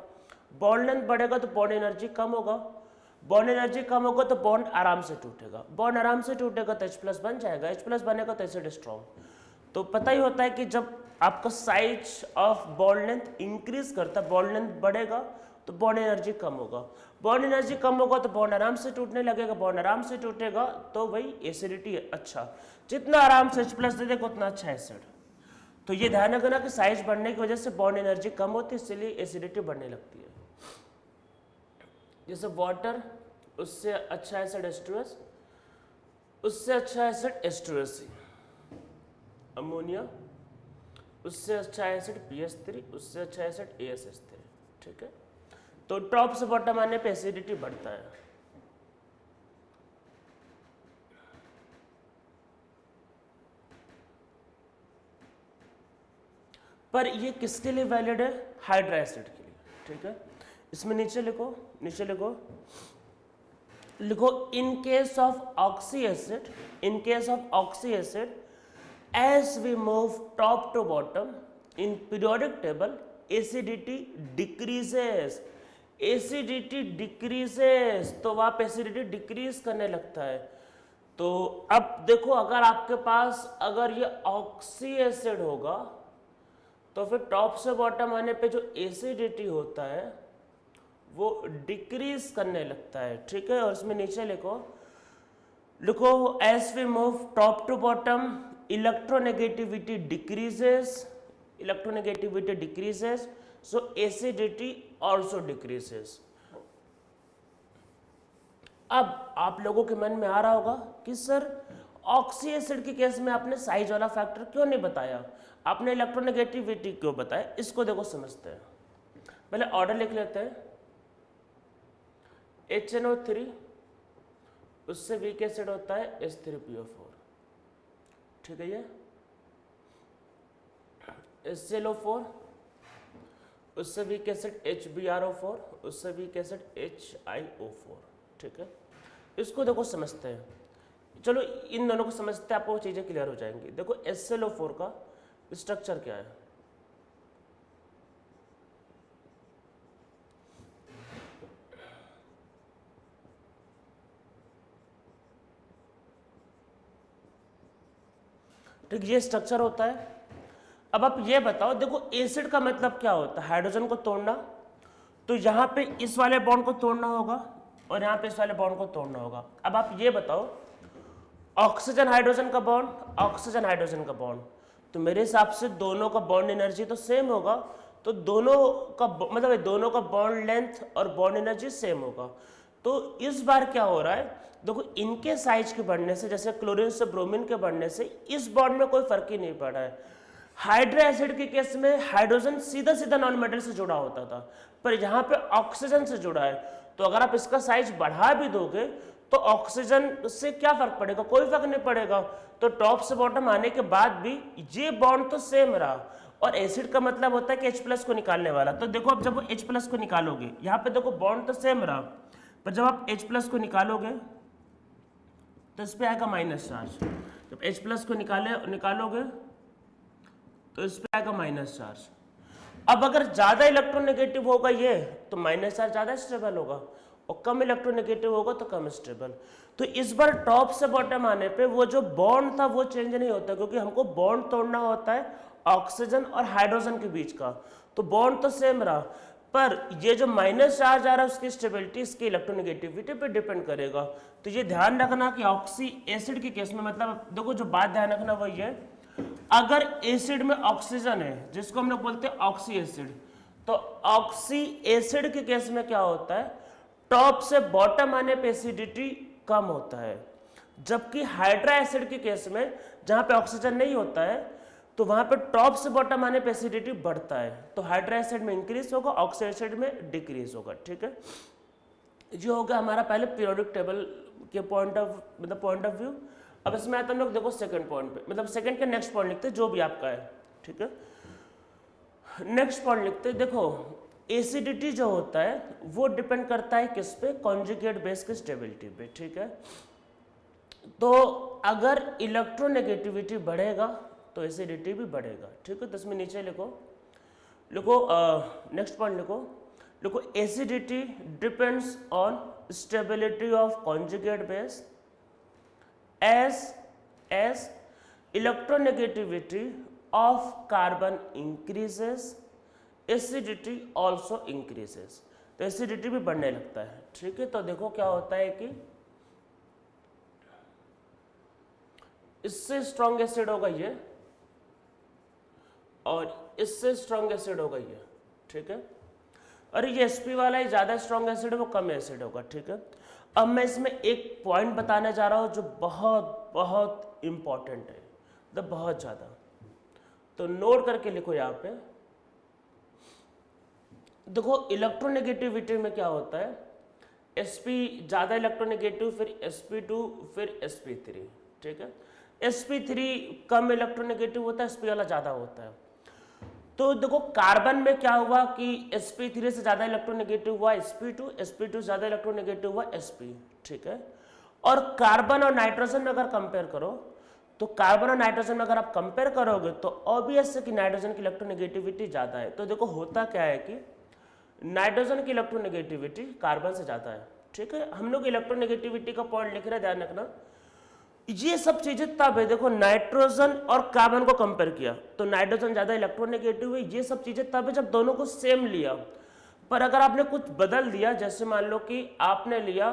बॉन्ड लेंथ बढ़ेगा तो बॉन्ड एनर्जी कम होगा, बॉन्ड एनर्जी कम होगा तो बॉन्ड आराम से टूटेगा, बॉन्ड आराम से टूटेगा तो H+ बन जाएगा, H+ बनेगा तो एसिड स्ट्रॉन्ग। तो पता ही होता है कि जब आपका size of bond length increase करता है, बॉन्ड लेंथ बढ़ेगा तो बॉन्ड एनर्जी कम होगा, बॉन्ड एनर्जी कम होगा तो बॉन्ड आराम से टूटने लगेगा, बॉन्ड आराम से टूटेगा तो वही एसिडिटी है। अच्छा, जितना आराम से H+ दे देगा उतना अच्छा एसिड। तो ये ध्यान रखना कि साइज बढ़ने की वजह से बॉन्ड एनर्जी कम होती है, इसलिए एसिडिटी बढ़ने लगती है। जैसे वाटर, उससे अच्छा एसिड H2S, उससे अच्छा एसिड H2SC, अमोनिया, उससे अच्छा एसिड PH3, उससे अच्छा एसिड ASH3, ठीक है। तो टॉप से बॉटम आने पे एसिडिटी बढ़ता है। पर ये किसके लिए वैलिड है? हाइड्रा एसिड के लिए, ठीक है। इसमें नीचे लिखो, नीचे लिखो, लिखो in case of oxy acid, in case of oxy acid as we move top to bottom in periodic table acidity decreases, acidity decreases, तो वहाँ पे एसिडिटी डिक्रीज करने लगता है। तो अब देखो, अगर आपके पास अगर ये ऑक्सी एसिड होगा तो फिर टॉप से बॉटम आने पे जो एसिडिटी होता है वो डिक्रीज करने लगता है, ठीक है। और इसमें नीचे लिखो, लिखो as we move top to bottom electronegativity decreases, electronegativity decreases, so acidity also decreases। अब आप लोगों के मन में आ रहा होगा कि सर ऑक्सी एसिड के केस में आपने साइज वाला फैक्टर क्यों नहीं बताया, आपने इलेक्ट्रोनेगेटिविटी क्यों बताया। इसको देखो समझते हैं, पहले ऑर्डर लिख लेते हैं। HNO3, उससे वीक एसिड होता है H3PO4, ठीक है। ये HClO4, उससे वीक एसिड HbRO4, उससे वीक एसिड HiO4, ठीक है। इसको देखो समझते हैं, चलो इन दोनों को समझते हैं, आपको चीजें क्लियर हो जाएंगी। देखो HClO4 का स्ट्रक्चर क्या है, ठीक, ये स्ट्रक्चर होता है। अब आप ये बताओ, देखो एसिड का मतलब क्या होता है, हाइड्रोजन को तोड़ना। तो यहाँ पे इस वाले बॉन्ड को तोड़ना होगा और यहाँ पे इस वाले बॉन्ड को तोड़ना होगा। अब आप ये बताओ, ऑक्सीजन हाइड्रोजन का बॉन्ड, ऑक्सीजन हाइड्रोजन का बॉन्ड, तो मेरे हिसाब से दोनों का बॉन्ड एनर्जी तो सेम होगा, तो दोनों का मतलब दोनों का बॉन्ड लेंथ और बॉन्ड एनर्जी सेम होगा। तो इस बार क्या हो रहा है, देखो इनके साइज के बढ़ने से, जैसे क्लोरीन से ब्रोमीन के बढ़ने से इस बॉन्ड में कोई फर्क ही नहीं पड़ रहा है। हाइड्रा एसिड के केस में हाइड्रोजन सीधा सीधा नॉन मेटल से जुड़ा होता था, पर यहाँ पे ऑक्सीजन से जुड़ा है। तो अगर आप इसका साइज बढ़ा भी दोगे तो ऑक्सीजन से क्या फर्क पड़ेगा, कोई फर्क नहीं पड़ेगा। तो टॉप से बॉटम आने के बाद भी ये बॉन्ड तो सेम रहा। और एसिड का मतलब होता है कि H+ को निकालने वाला। तो देखो अब जब वो H+ को निकालोगे, यहाँ पे देखो बॉन्ड तो सेम रहा, पर जब आप H+ को निकालोगे तो इस पे आएगा माइनस चार्ज। जब H+ को निकालोगे तो इस पे आएगा माइनस चार्ज। अब अगर ज्यादा इलेक्ट्रोनेगेटिव होगा ये, तो माइनस चार्ज ज्यादा स्टेबल होगा, और कम इलेक्ट्रोनेगेटिव होगा तो कम स्टेबल। तो इस बार टॉप से बॉटम आने पे वो जो बॉन्ड था वो चेंज नहीं होता, क्योंकि हमको बॉन्ड तोड़ना होता है ऑक्सीजन और हाइड्रोजन के बीच का। तो बॉन्ड तो सेम रहा, पर ये जो माइनस चार्ज आ रहा है उसकी स्टेबिलिटी इसकी इलेक्ट्रोनेगेटिविटी पे डिपेंड करेगा। तो ये ध्यान रखना कि ऑक्सी एसिड के केस में, मतलब देखो जो बात ध्यान रखना वही है, अगर एसिड में ऑक्सीजन है जिसको हम लोग बोलते हैं ऑक्सी एसिड, तो ऑक्सी एसिड के केस में क्या होता है, टॉप से बॉटम आने पे एसिडिटी कम होता है। जबकि हाइड्रा एसिड के केस में जहां पे ऑक्सीजन नहीं होता है, तो वहां पे टॉप से बॉटम आने पे एसिडिटी बढ़ता है, तो हाइड्रोक्साइड एसिड में इंक्रीज होगा, ऑक्सीडाइज्ड एसिड में डिक्रीज होगा। ठीक है, जो होगा हमारा पहले पीरियोडिक टेबल के पॉइंट ऑफ व्यू। अब इसमें आता हम लोग देखो सेकंड पॉइंट पे, मतलब सेकंड के नेक्स्ट पॉइंट लिखते हैं जो भी आपका है। ठीक है, नेक्स्ट पॉइंट लिखते हैं, देखो एसिडिटी जो होता है वो डिपेंड करता है किस पे, कॉन्जुगेट बेस की स्टेबिलिटी पे। ठीक है, तो अगर इलेक्ट्रोनेगेटिविटी बढ़ेगा तो एसिडिटी भी बढ़ेगा। ठीक है, तो इसमें नीचे लिखो नेक्स्ट पॉइंट लिखो acidity depends on stability of conjugate base as electronegativity of carbon increases, acidity also increases। तो एसिडिटी भी बढ़ने लगता है। ठीक है, तो देखो क्या होता है कि इससे स्ट्रॉन्ग एसिड होगा ये और इससे स्ट्रॉन्ग एसिड होगा ये। ठीक है, और ये sp वाला ही ज्यादा स्ट्रॉन्ग एसिड है, वो कम एसिड होगा। ठीक है, अब मैं इसमें एक पॉइंट बताने जा रहा हूं जो बहुत बहुत इंपॉर्टेंट है, मतलब बहुत ज्यादा, तो नोट करके लिखो यहां पे। देखो इलेक्ट्रोनेगेटिविटी में क्या होता है, sp ज्यादा इलेक्ट्रोनेगेटिव, फिर sp2, फिर sp3। ठीक है, sp3 कम इलेक्ट्रोनेगेटिव होता है, sp वाला ज्यादा होता है। तो देखो कार्बन में क्या हुआ कि sp3 से ज्यादा इलेक्ट्रोनेगेटिव हुआ sp2 ज्यादा इलेक्ट्रोनेगेटिव हुआ sp। ठीक है, और कार्बन और नाइट्रोजन में अगर कंपेयर करो, तो कार्बन और नाइट्रोजन में अगर आप कंपेयर करोगे तो ऑब्वियस है कि नाइट्रोजन की इलेक्ट्रोनेगेटिविटी ज्यादा है। तो देखो होता क्या है कि नाइट्रोजन की इलेक्ट्रोनेगेटिविटी कार्बन से ज्यादा है। ठीक है, हम लोग इलेक्ट्रोनेगेटिविटी का पॉइंट लिख रहे हैं, ध्यान रखना। ये सब चीजें तब है, देखो नाइट्रोजन और कार्बन को कंपेयर किया तो नाइट्रोजन ज्यादा इलेक्ट्रोनेगेटिव है, ये सब चीजें तब है जब दोनों को सेम लिया। पर अगर आपने कुछ बदल दिया, जैसे मान लो कि आपने लिया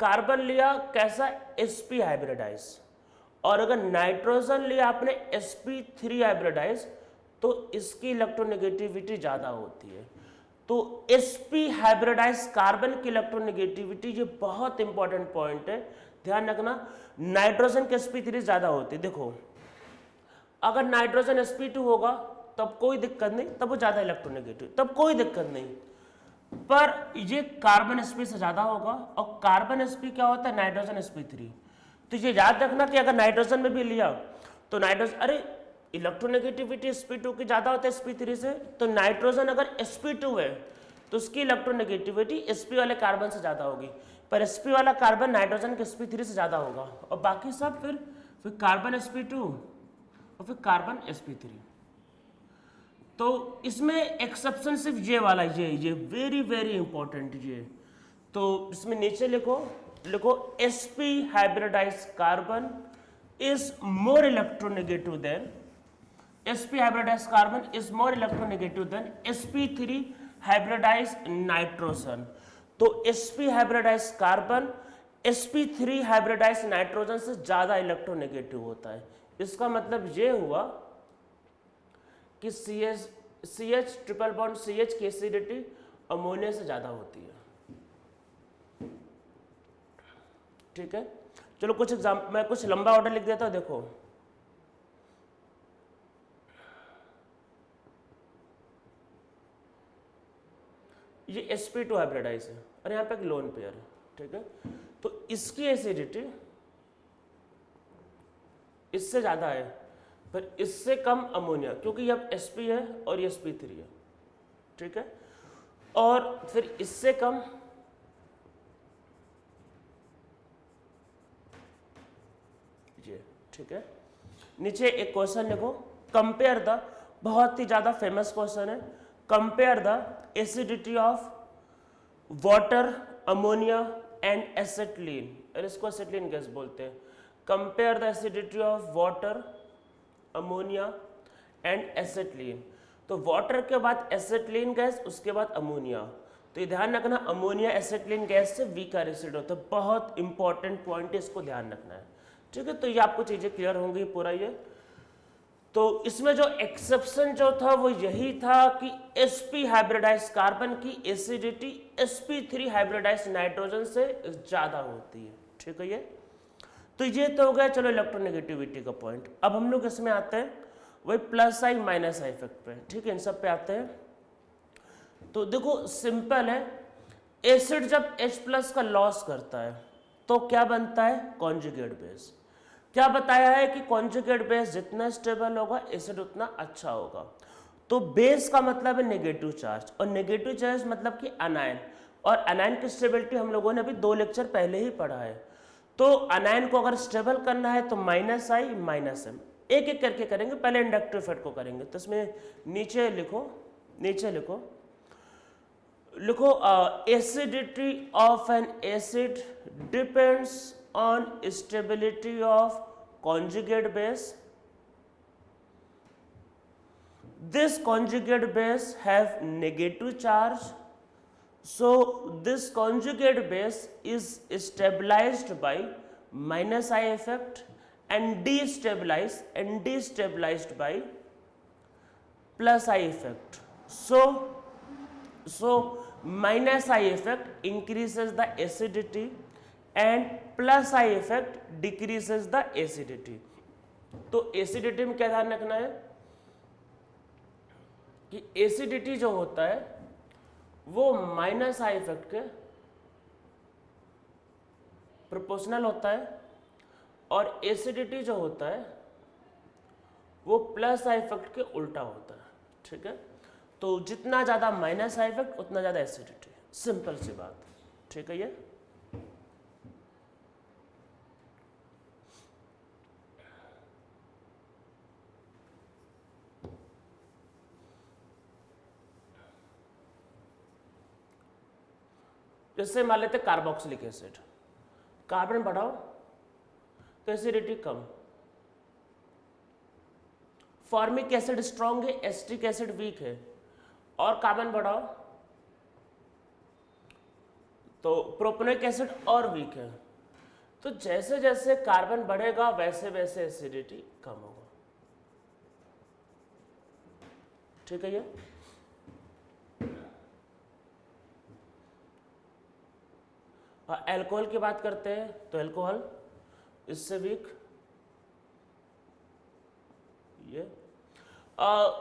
कार्बन लिया कैसा sp हाइब्रिडाइज, और अगर नाइट्रोजन लिया आपने sp3 हाइब्रिडाइज, तो इसकी इलेक्ट्रोनेगेटिविटी ज्यादा होती है। तो sp हाइब्रिडाइज कार्बन की इलेक्ट्रोनेगेटिविटी, ये बहुत इंपॉर्टेंट पॉइंट है, ध्यान रखना। नाइट्रोजन के sp3 ज्यादा होती है। देखो अगर नाइट्रोजन sp2 होगा तब कोई दिक्कत नहीं, तब वो ज्यादा इलेक्ट्रोनेगेटिव, तब कोई दिक्कत नहीं। पर ये कार्बन sp से ज्यादा होगा, और कार्बन sp क्या होता है, नाइट्रोजन sp3। तो ये याद रखना कि अगर नाइट्रोजन में भी लिया तो नाइट्रोजन, अरे इलेक्ट्रोनेगेटिविटी sp2 की ज्यादा होता है sp3 से, तो नाइट्रोजन अगर sp2 है तो उसकी इलेक्ट्रोनेगेटिविटी sp वाले कार्बन से ज्यादा होगी, पर sp वाला कार्बन नाइट्रोजन के sp3 से ज्यादा होगा, और बाकी सब फिर कार्बन sp2 और फिर कार्बन sp3। तो इसमें एक्सेप्शन सिर्फ ये वाला, ये वेरी वेरी इंपॉर्टेंट ये। तो इसमें नीचे लिखो sp hybridize carbon is more electronegative than sp hybridized carbon is more electronegative than sp3 hybridized nitrogen। तो sp hybridized carbon sp3 hybridized nitrogen से ज्यादा इलेक्ट्रोनेगेटिव होता है। इसका मतलब ये हुआ कि CH ट्रिपल बॉन्ड CH की एसिडिटी अमोनिया से ज्यादा होती है। ठीक है, चलो कुछ एग्जाम्पल, मैं कुछ लंबा ऑर्डर लिख देता हूं। देखो ये sp2 हाइब्रिडाइज है और यहाँ पे एक लोन पेयर है। ठीक है, तो इसकी एसिडिटी इससे ज्यादा है, पर इससे कम अमोनिया, क्योंकि ये अब sp है और ये sp3 है। ठीक है, और फिर इससे कम ये। ठीक है, नीचे एक क्वेश्चन लिखो, कंपेयर द, बहुत ही ज्यादा फेमस क्वेश्चन है, compare the acidity of water, ammonia and acetylene, और इसको एसिटिलीन गैस बोलते हैं। Compare the acidity of water, ammonia and acetylene. तो वाटर के बाद एसिटिलीन गैस, उसके बाद अमोनिया। तो ये ध्यान रखना, अमोनिया एसिटिलीन गैस से वीकर एसिड होता है, बहुत इंपॉर्टेंट पॉइंट है, इसको ध्यान रखना है। ठीक है, तो ये आपको चीजें क्लियर होंगी पूरा ये। तो इसमें जो एक्सेप्शन जो था वो यही था कि sp हाइब्रिडाइज कार्बन की एसिडिटी sp3 हाइब्रिडाइज नाइट्रोजन से ज्यादा होती है। ठीक है, ये तो ये तो हो गया चलो इलेक्ट्रोनेगेटिविटी का पॉइंट। अब हम लोग इसमें आते हैं वही plus I minus I effect पे, ठीक है, इन सब पे आते हैं। तो देखो सिंपल है, एसिड जब H प्लस का लॉस करता है तो क्या बनता है, कॉन्जुगेट बेस। क्या बताया है कि कॉन्जुगेट बेस जितना स्टेबल होगा एसिड उतना अच्छा होगा। तो बेस का मतलब है नेगेटिव चार्ज, और नेगेटिव चार्ज मतलब कि अनायन, और अनायन की स्टेबिलिटी हम लोगों ने अभी 2 लेक्चर पहले ही पढ़ा है। तो अनायन को अगर स्टेबल करना है तो माइनस आई माइनस एम, एक एक करके करेंगे, पहले इंडक्टिव इफेक्ट को करेंगे। तो इसमें नीचे लिखो, नीचे लिखो, लिखो acidity of N acid depends on stability of conjugate base. This conjugate base have negative charge, so this conjugate base is stabilized by minus I effect and destabilized by plus I effect. So minus I effect increases the acidity and plus I effect decreases the acidity. तो acidity में क्या ध्यान रखना है कि acidity जो होता है वो माइनस आई इफेक्ट के प्रोपोर्शनल होता है, और एसिडिटी जो होता है वो प्लस आई इफेक्ट के उल्टा होता है, ठीक है। तो जितना ज़्यादा माइनस आई इफेक्ट उतना ज़्यादा एसिडिटी, सिंपल सी बात, ठीक है। ये जैसे मान लेते कार्बोक्सिलिक एसिड, कार्बन बढ़ाओ तो एसिडिटी कम, फॉर्मिक एसिड स्ट्रॉन्ग है, एसिटिक एसिड वीक है, और कार्बन बढ़ाओ तो प्रोपेनोइक एसिड और वीक है। तो जैसे जैसे कार्बन बढ़ेगा वैसे वैसे एसिडिटी कम होगा, ठीक है। ये अल्कोहल की बात करते हैं तो अल्कोहल इससे वीक, ये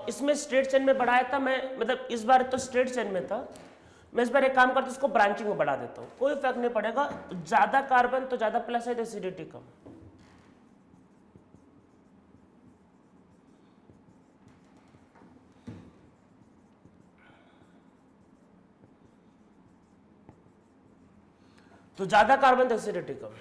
इसमें स्ट्रेट चेन में बढ़ाया था मैं, मतलब इस बार तो स्ट्रेट चेन में था, मैं इस बार एक काम करता हूँ इसको ब्रांचिंग में बढ़ा देता हूँ, कोई फर्क नहीं पड़ेगा। ज्यादा कार्बन तो ज्यादा प्लस है तो एसिडिटी कम। तो ज्यादा कार्बन तो एसिडिटी कम।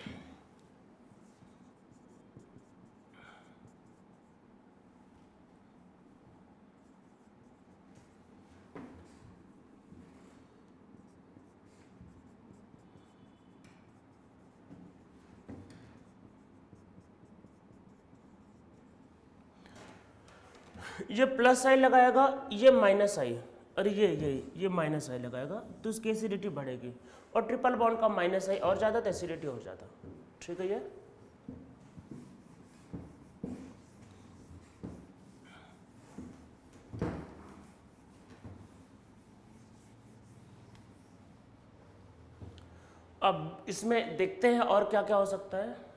ये प्लस आई लगाएगा, ये माइनस आई, और ये माइनस आई लगाएगा तो उसकी एसिडिटी बढ़ेगी, और ट्रिपल बॉन्ड का माइनस आई और ज़्यादा तो एसिडिटी और ज़्यादा, ठीक है। ये अब इसमें देखते हैं और क्या क्या हो सकता है।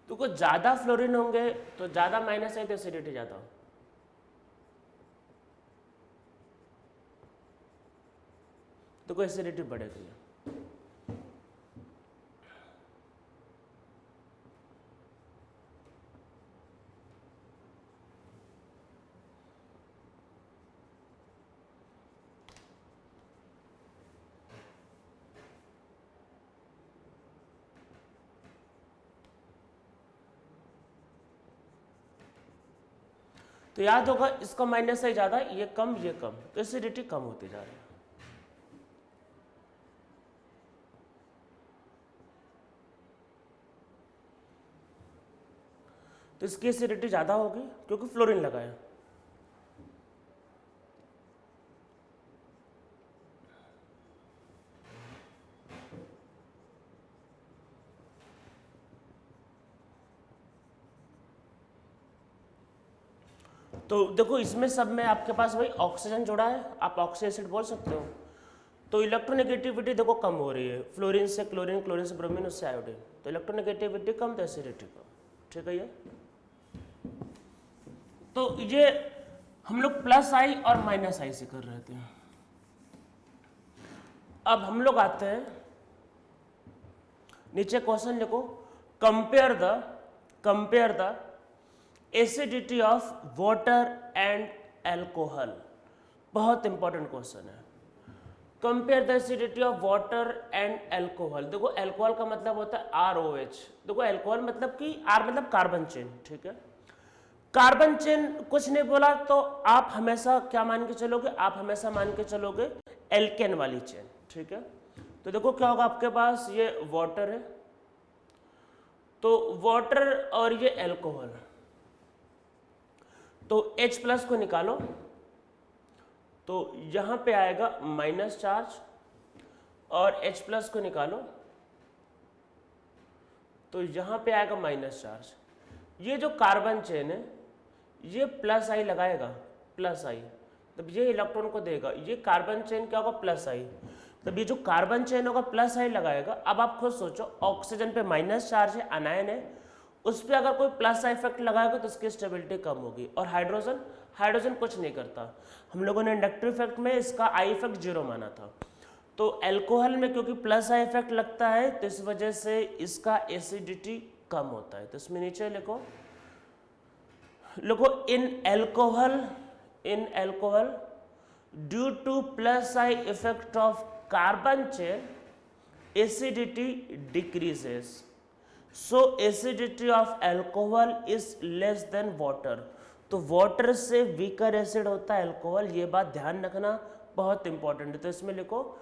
तो कुछ ज़्यादा फ्लोरीन होंगे तो ज़्यादा माइनस है तो एसिडिटी ज़्यादा, तो कोई एसिडिटी बढ़ेगी। तो याद होगा इसका माइनस है ज़्यादा, ये कम, तो एसिडिटी कम होती जा रही है। तो इसकी एसिडिटी ज़्यादा होगी क्योंकि फ्लोरीन लगा है। तो देखो इसमें सब में आपके पास वही ऑक्सीजन जुड़ा है, आप ऑक्सी एसिड बोल सकते हो। तो इलेक्ट्रोनेगेटिविटी देखो कम हो रही है, फ्लोरीन से क्लोरीन, क्लोरीन से ब्रोमीन, उससे आयोडीन, तो इलेक्ट्रोनेगेटिविटी कम तो एसिडिटी कम, ठीक है ये। तो ये हम लोग प्लस आई और माइनस आई से कर रहे थे। अब हम लोग आते हैं नीचे क्वेश्चन लिखो, compare the acidity of water and alcohol. बहुत इंपॉर्टेंट क्वेश्चन है। Compare the acidity of water and alcohol. देखो एल्कोहल का मतलब होता है ROH। देखो एल्कोहल मतलब कि R मतलब कार्बन चेन, ठीक है। कार्बन चेन कुछ नहीं बोला तो आप हमेशा क्या मान के चलोगे, आप हमेशा मान के चलोगे एल्केन वाली चेन, ठीक है। तो देखो क्या होगा, आपके पास ये वाटर है, तो वाटर और ये एल्कोहल, तो H+ को निकालो तो यहां पे आएगा माइनस चार्ज, और H+ को निकालो तो यहां पे आएगा माइनस चार्ज। ये जो कार्बन चेन है ये प्लस आई लगाएगा, प्लस आई, तब ये इलेक्ट्रॉन को देगा। ये कार्बन चेन क्या होगा, प्लस आई, तब ये जो कार्बन चेन होगा प्लस आई लगाएगा। अब आप खुद सोचो, ऑक्सीजन पे माइनस चार्ज है, अनायन है, उस पर अगर कोई प्लस आई इफेक्ट लगाएगा तो उसकी स्टेबिलिटी कम होगी। और हाइड्रोजन कुछ नहीं करता। हम लोगों ने इंडक्टिव इफेक्ट में इसका आई इफेक्ट 0 माना था। तो एल्कोहल में क्योंकि प्लस आई इफेक्ट लगता है तो इस वजह से इसका एसिडिटी कम होता है। तो इसमें नीचे लिखो in alcohol due to plus I effect of carbon chain acidity decreases, so acidity of alcohol is less than water. तो वाटर से वीकर एसिड होता है एल्कोहल, ये बात ध्यान रखना, बहुत इंपॉर्टेंट है। तो इसमें लिखो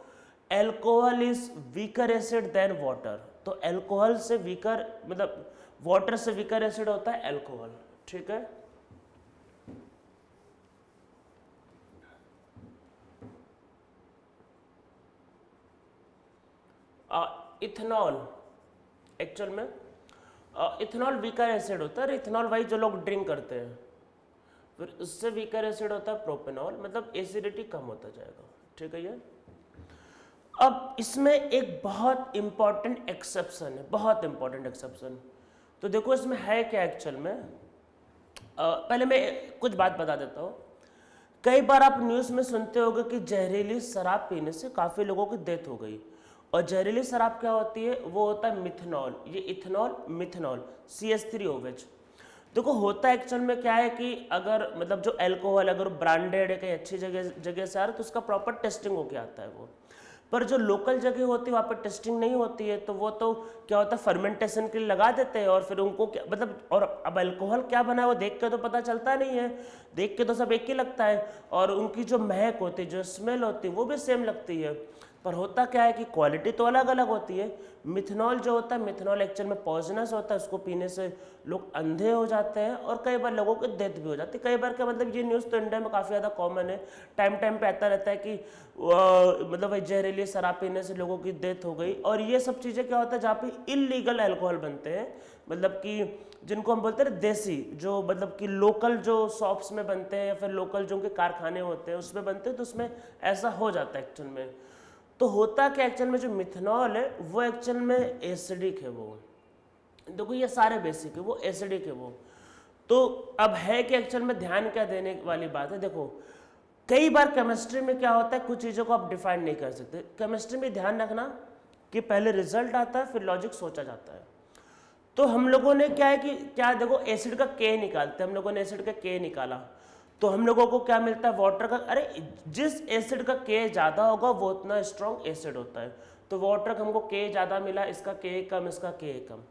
alcohol is weaker acid than water. तो एल्कोहल से वीकर मतलब वाटर से वीकर एसिड होता है एल्कोहल, ठीक है। इथेनॉल, एक्चुअल में इथेनॉल वीकर एसिड होता है। इथेनॉल वही जो लोग ड्रिंक करते हैं, फिर उससे वीकर एसिड होता है प्रोपेनॉल, मतलब एसिडिटी कम होता जाएगा, ठीक है ये। अब इसमें एक बहुत इंपॉर्टेंट एक्सेप्शन है, बहुत इंपॉर्टेंट एक्सेप्शन। तो देखो इसमें है क्या एक्चुअल में, पहले मैं कुछ बात बता देता हूँ। कई बार आप न्यूज़ में सुनते होंगे कि जहरीली शराब पीने से काफ़ी लोगों की डेथ हो गई। और जहरीली शराब क्या होती है, वो होता है मिथेनॉल। ये इथेनॉल, मिथेनॉल, CH3OH। देखो होता है एक्चुअल में क्या है कि अगर मतलब जो एल्कोहल अगर ब्रांडेड है कहीं अच्छी जगह से आ रहा है तो उसका प्रॉपर टेस्टिंग होके आता है वो। पर जो लोकल जगह होती है वहाँ पर टेस्टिंग नहीं होती है, तो वो तो क्या होता है फर्मेंटेशन के लिए लगा देते हैं और फिर उनको क्या मतलब, और अब अल्कोहल क्या बना है वो देख के तो पता चलता नहीं है, देख के तो सब एक ही लगता है, और उनकी जो महक होती है, जो स्मेल होती है वो भी सेम लगती है। पर होता क्या है कि क्वालिटी तो अलग अलग होती है। मिथेनॉल जो होता है, मिथेनॉल एक्चुअल में पॉइजनस होता है, उसको पीने से लोग अंधे हो जाते हैं और कई बार लोगों की डेथ भी हो जाती है। कई बार का मतलब ये न्यूज़ तो इंडिया में काफ़ी ज़्यादा कॉमन है, टाइम पे आता रहता है कि मतलब जहरीली शराब पीने से लोगों की डेथ हो गई। और ये सब चीज़ें क्या होता है जहाँ पे इलीगल अल्कोहल बनते हैं, मतलब कि जिनको हम बोलते हैं देसी, जो मतलब कि लोकल जो शॉप्स में बनते हैं या फिर लोकल जो उनके कारखाने होते हैं उसमें बनते हैं, तो उसमें ऐसा हो जाता है एक्चुअल में। तो होता क्या एक्चुअल में, जो मिथेनॉल है वो एक्चुअल में एसिडिक है। वो देखो ये सारे बेसिक है, वो एसिडिक है वो। तो अब है कि एक्चुअल में ध्यान क्या देने वाली बात है, देखो कई बार केमिस्ट्री में क्या होता है कुछ चीज़ों को आप डिफाइन नहीं कर सकते। केमिस्ट्री में ध्यान रखना कि पहले रिजल्ट आता है फिर लॉजिक सोचा जाता है। तो हम लोगों ने क्या है कि क्या देखो एसिड का के निकालते हैं, हम लोगों ने एसिड का के निकाला तो हम लोगों को क्या मिलता है, वाटर का। अरे जिस एसिड का के ज़्यादा होगा वो उतना स्ट्रॉन्ग एसिड होता है। तो वाटर का हमको के ज़्यादा मिला, इसका के कम, इसका के कम।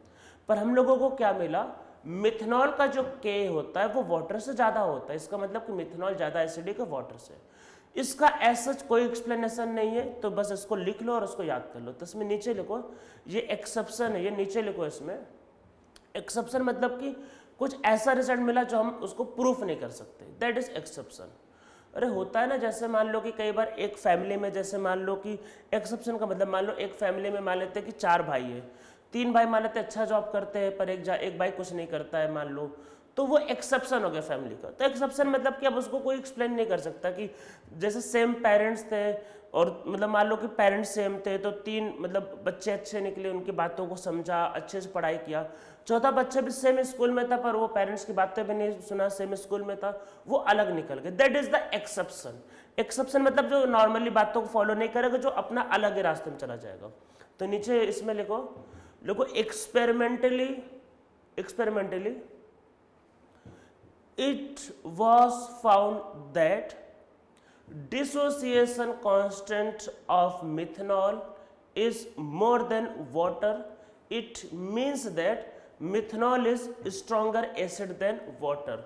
पर हम लोगों को क्या मिला, मिथेनॉल का जो के होता है वो वाटर से ज़्यादा होता है। इसका मतलब कि मिथेनॉल ज़्यादा एसिडिक है वाटर से। इसका ऐसा कोई एक्सप्लेनेशन नहीं है, तो बस इसको लिख लो और उसको याद कर लो। तो इसमें नीचे लिखो, ये एक्सेप्शन है, ये नीचे लिखो। इसमें एक्सेप्शन मतलब कि कुछ ऐसा रिजल्ट मिला जो हम उसको प्रूफ नहीं कर सकते, दैट इज एक्सेप्शन। अरे होता है ना, जैसे मान लो कि कई बार एक फैमिली में, जैसे मान लो कि एक्सेप्शन का मतलब मान लो एक फैमिली में मान लेते हैं कि 4 भाई है, 3 भाई मान लेते हैं अच्छा जॉब करते हैं पर एक भाई कुछ नहीं करता है मान लो, तो वो एक्सेप्शन हो गया फैमिली का। तो एक्सेप्शन मतलब कि अब उसको कोई एक्सप्लेन नहीं कर सकता कि जैसे सेम पेरेंट्स थे और मतलब मान लो कि पेरेंट्स सेम थे तो 3 मतलब बच्चे अच्छे निकले, उनकी बातों को समझा, अच्छे से पढ़ाई किया, चौथा बच्चा भी सेम स्कूल में था पर वो पेरेंट्स की बातें भी नहीं सुना, सेम स्कूल में था, वो अलग निकल गए, that is the exception. Exception मतलब जो नॉर्मली बातों को फॉलो नहीं करेगा, जो अपना अलग ही रास्ते में चला जाएगा। तो नीचे इसमें लिखो experimentally it was found that dissociation constant of methanol is more than water. It means that methanol is stronger acid than water.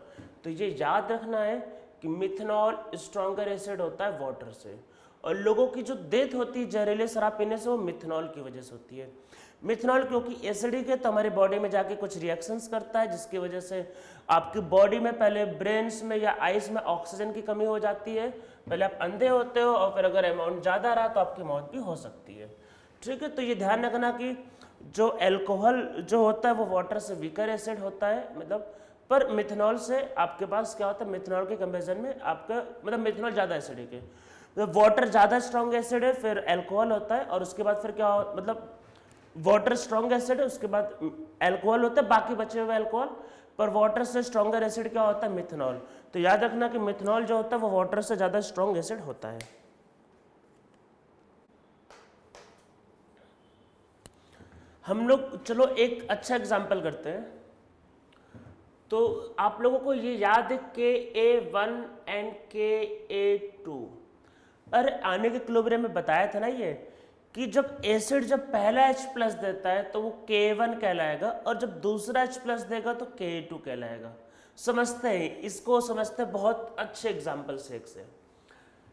तो ये याद रखना है कि मिथेनॉल स्ट्रॉन्गर एसिड होता है वाटर से, और लोगों की जो डेथ होती है जहरीले शराब पीने से वो मिथेनॉल की वजह से होती है। मिथेनॉल क्योंकि एसिडिक है तो हमारी बॉडी में जाके कुछ रिएक्शंस करता है जिसकी वजह से आपकी बॉडी में पहले ब्रेन्स में या आइज में ऑक्सीजन की कमी हो जाती है, पहले आप अंधे होते हो और फिर अगर अमाउंट ज़्यादा रहा तो आपकी मौत भी हो सकती है। ठीक है, तो ये ध्यान रखना कि जो एल्कोहल जो होता है वो वाटर से वीकर एसिड होता है, मतलब पर मिथेनॉल से आपके पास क्या होता है, मिथेनॉल के कंपेरिजन में आपका मतलब मिथेनॉल ज़्यादा एसिडिक है, मतलब वाटर ज़्यादा स्ट्रॉन्ग एसिड है, फिर एल्कोहल होता है और उसके बाद फिर क्या मतलब वाटर स्ट्रॉन्ग एसिड है, उसके बाद एल्कोहल होता है, बाकी बचे हुए एल्कोहल, पर वाटर से स्ट्रॉन्गर एसिड क्या होता है, मिथेनॉल। तो याद रखना कि मिथेनॉल जो होता है वो वाटर से ज़्यादा स्ट्रॉन्ग एसिड होता है। हम लोग चलो एक अच्छा एग्जाम्पल करते हैं। तो आप लोगों को ये याद है Ka1 एंड Ka2। अरे आने के इक्विलिब्रियम में बताया था ना ये कि जब एसिड जब पहला H+ देता है तो वो K1 कहलाएगा और जब दूसरा H+ देगा तो Ka2 कहलाएगा। समझते हैं इसको, समझते हैं बहुत अच्छे एग्जाम्पल से एक से।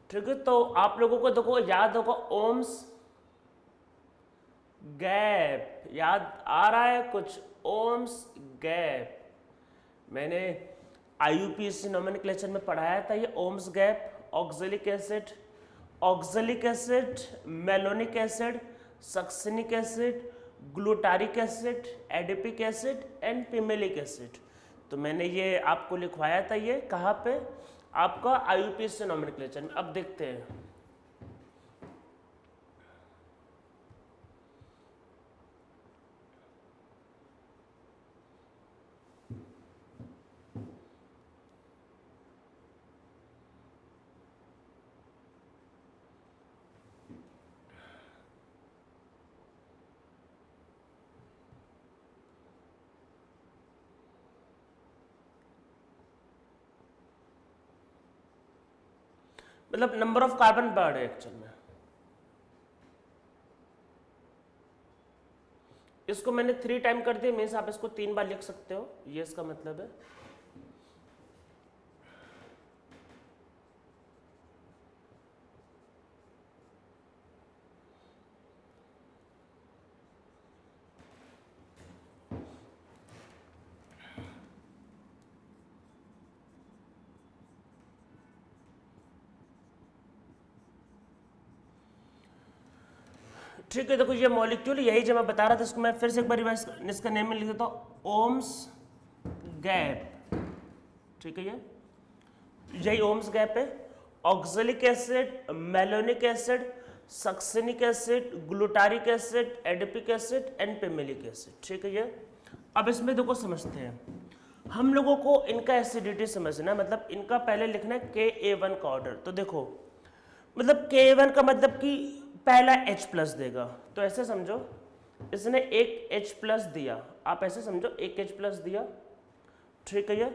ठीक है, तो आप लोगों को देखो याद होगा ओम्स गैप, याद आ रहा है कुछ, ओम्स गैप मैंने IUPAC नोमेनक्लेचर में पढ़ाया था। ये OMS gap oxalic acid, malonic acid, succinic acid, glutaric acid, adipic acid and pimelic acid. तो मैंने ये आपको लिखवाया था, ये कहाँ पे आपका IUPAC नोमेनक्लेचर में। अब देखते हैं मतलब नंबर ऑफ कार्बन बढ़ है एक्चुअल में। इसको मैंने 3 टाइम कर दिया, मीन्स आप इसको 3 बार लिख सकते हो, ये इसका मतलब है। ठीक है, देखो ये मॉलिक्यूल यही जो मैं बता रहा था, इसको मैं फिर से एक बार इसका नेम में लिख देता हूँ, ओम्स गैप। ठीक है, यही ओम्स गैप है। Oxalic acid, malonic acid, succinic acid, glutaric acid, adipic acid and pimelic acid. ठीक है, ये अब इसमें देखो समझते हैं हम लोगों को इनका एसिडिटी समझना, मतलब इनका पहले लिखना है Ka1 का ऑर्डर। तो देखो मतलब Ka1 का मतलब कि पहला H+ देगा, तो ऐसे समझो इसने एक H+ दिया, आप ऐसे समझो एक H+ दिया। ठीक है, ये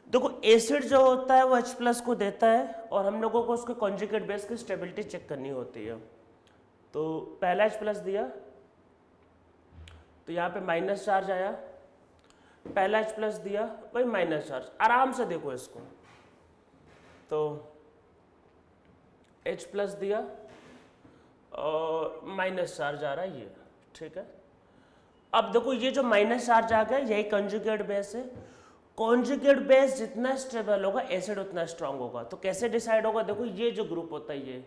देखो एसिड जो होता है वो H+ को देता है और हम लोगों को उसके कॉन्जुगेट बेस की स्टेबिलिटी चेक करनी होती है। तो पहला H+ दिया तो यहाँ पे माइनस चार्ज आया, पहला H+ दिया वही माइनस चार्ज, आराम से देखो इसको। तो H+ दिया और माइनस चार्ज आ रहा है ये। ठीक है, अब देखो ये जो माइनस चार्ज आ गया यही कंजुगेट बेस है कॉन्जुगेट बेस जितना स्टेबल होगा एसिड उतना स्ट्रांग होगा। तो कैसे डिसाइड होगा, देखो ये जो ग्रुप होता है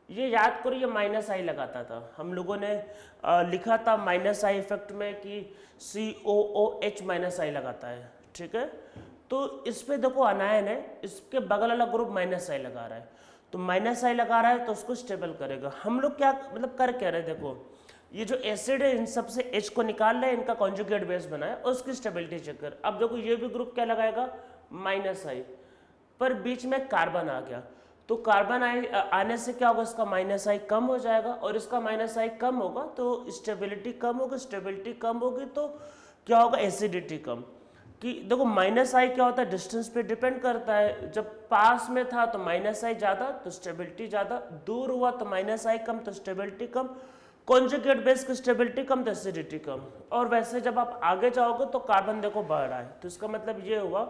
ये याद करो, ये माइनस आई लगाता था, हम लोगों ने लिखा था माइनस आई इफेक्ट में कि COOH माइनस आई लगाता है, ठीक है। तो इस पे देखो अनायन है, इसके बगल वाला ग्रुप माइनस आई लगा रहा है, तो माइनस आई लगा रहा है तो उसको स्टेबल करेगा। हम लोग क्या मतलब कर क्या रहे, देखो ये जो एसिड है इन सबसे H को निकाल रहे हैं, इनका कॉन्जुगेट बेस बनाया और उसकी स्टेबिलिटी चेक कर। अब देखो ये भी ग्रुप क्या लगाएगा, माइनस आई, पर बीच में कार्बन आ गया, तो कार्बन आने से क्या होगा, इसका माइनस आई कम हो जाएगा और इसका माइनस आई कम होगा तो स्टेबिलिटी कम होगी, स्टेबिलिटी कम होगी तो क्या होगा, एसिडिटी कम। कि देखो माइनस आई क्या होता है, डिस्टेंस पे डिपेंड करता है, जब पास में था तो माइनस आई ज़्यादा तो स्टेबिलिटी ज़्यादा, दूर हुआ तो माइनस आई कम तो स्टेबिलिटी कम, कॉन्जुगेट बेस की स्टेबिलिटी कम तो एसिडिटी कम। और वैसे जब आप आगे जाओगे तो कार्बन देखो बढ़ रहा है, तो इसका मतलब ये हुआ,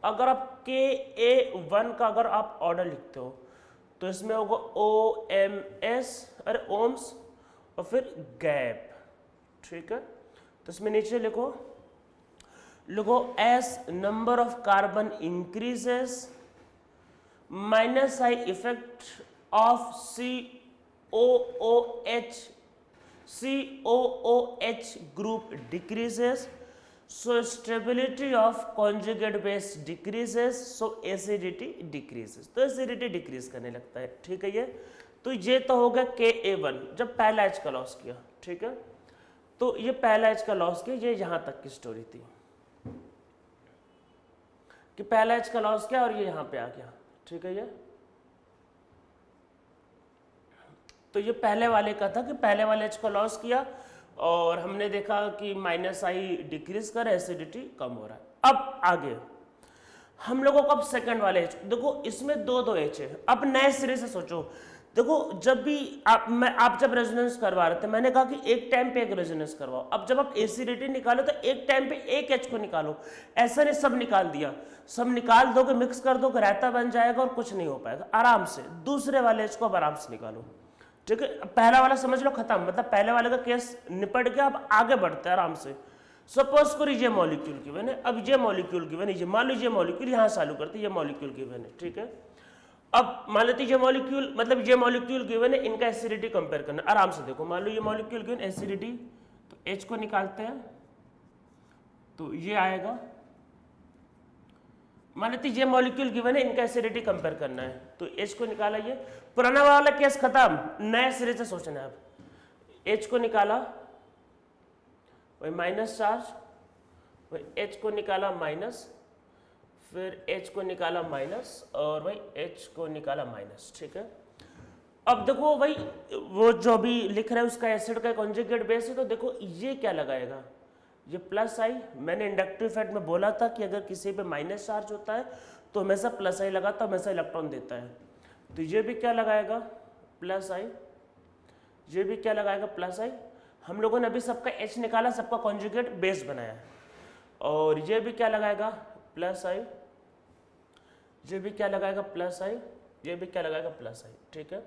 अगर आप Ka1 का अगर आप ऑर्डर लिखते हो तो इसमें होगा OMS, अरे ओम्स और फिर गैप, ठीक है। तो इसमें नीचे लिखो S number of carbon increases minus I effect of COOH group decreases, so stability of conjugate base decreases, so acidity decreases, तो acidity decrease करने लगता है, ठीक है। ये तो हो गया Ka1 जब पहला H का लॉस किया, ठीक है। तो ये पहला H का लॉस किया, ये यहां तक की स्टोरी थी कि पहला H का लॉस किया और ये यहां पे आ गया, ठीक है। ये तो ये पहले वाले का था कि पहले वाले H को लॉस किया और हमने देखा कि माइनस आई डिक्रीज कर, एसिडिटी कम हो रहा है। अब आगे हम लोगों को अब सेकंड वाले H, देखो इसमें दो H है। अब नए सिरे से सोचो, देखो जब भी आप जब रेजोनेंस करवा रहे थे मैंने कहा कि एक टाइम पे एक रेजोनेंस करवाओ। अब जब आप एसिडिटी निकालो तो एक टाइम पे एक H को निकालो, ऐसा नहीं सब निकाल दिया, सब निकाल दोगे मिक्स कर दोगे रायता बन जाएगा और कुछ नहीं हो पाएगा। आराम से दूसरे वाले H को अब आराम से निकालो, ठीक है। पहला वाला समझ लो खत्म, मतलब पहले वाले का केस निपट गया, अब आगे बढ़ते हैं आराम से। सपोज करो ये मॉलिक्यूल गिवन है, अब ये मॉलिक्यूल गिवन है, ये मान लो ये मॉलिक्यूल यहाँ चालू करते, ये मॉलिक्यूल गिवन है, ठीक है। अब मान लेते ये मॉलिक्यूल, मतलब ये मॉलिक्यूल गिवन है, इनका एसिडिटी कंपेयर करना, आराम से देखो। मान लो ये मॉलिक्यूल गिवन एसिडिटी, तो H को निकालते हैं तो ये आएगा। मान लेते ये मॉलिक्यूल गिवन है, इनका एसिडिटी कंपेयर करना है, तो H को निकाला, ये पुराना वाला केस खत्म, नए सिरे से सोचना है। अब H को निकाला, वही माइनस चार्ज, वही H को निकाला माइनस, फिर H को निकाला माइनस और वही H को निकाला माइनस, ठीक है। अब देखो भाई वो जो भी लिख रहे हैं उसका एसिड का कॉन्जुगेट बेस है, तो देखो ये क्या लगाएगा, ये प्लस आई। मैंने इंडक्टिव इफेक्ट में बोला था कि अगर किसी पे माइनस चार्ज होता है तो हमेशा प्लस आई लगाता है, हमेशा इलेक्ट्रॉन देता है। तो ये भी क्या लगाएगा, प्लस आई, ये भी क्या लगाएगा, प्लस आई। हम लोगों ने अभी सबका H निकाला, सबका कॉन्जुगेट बेस बनाया, और ये भी क्या लगाएगा, प्लस आई, ये भी क्या लगाएगा, प्लस आई, ये भी क्या लगाएगा, प्लस आई, ठीक है।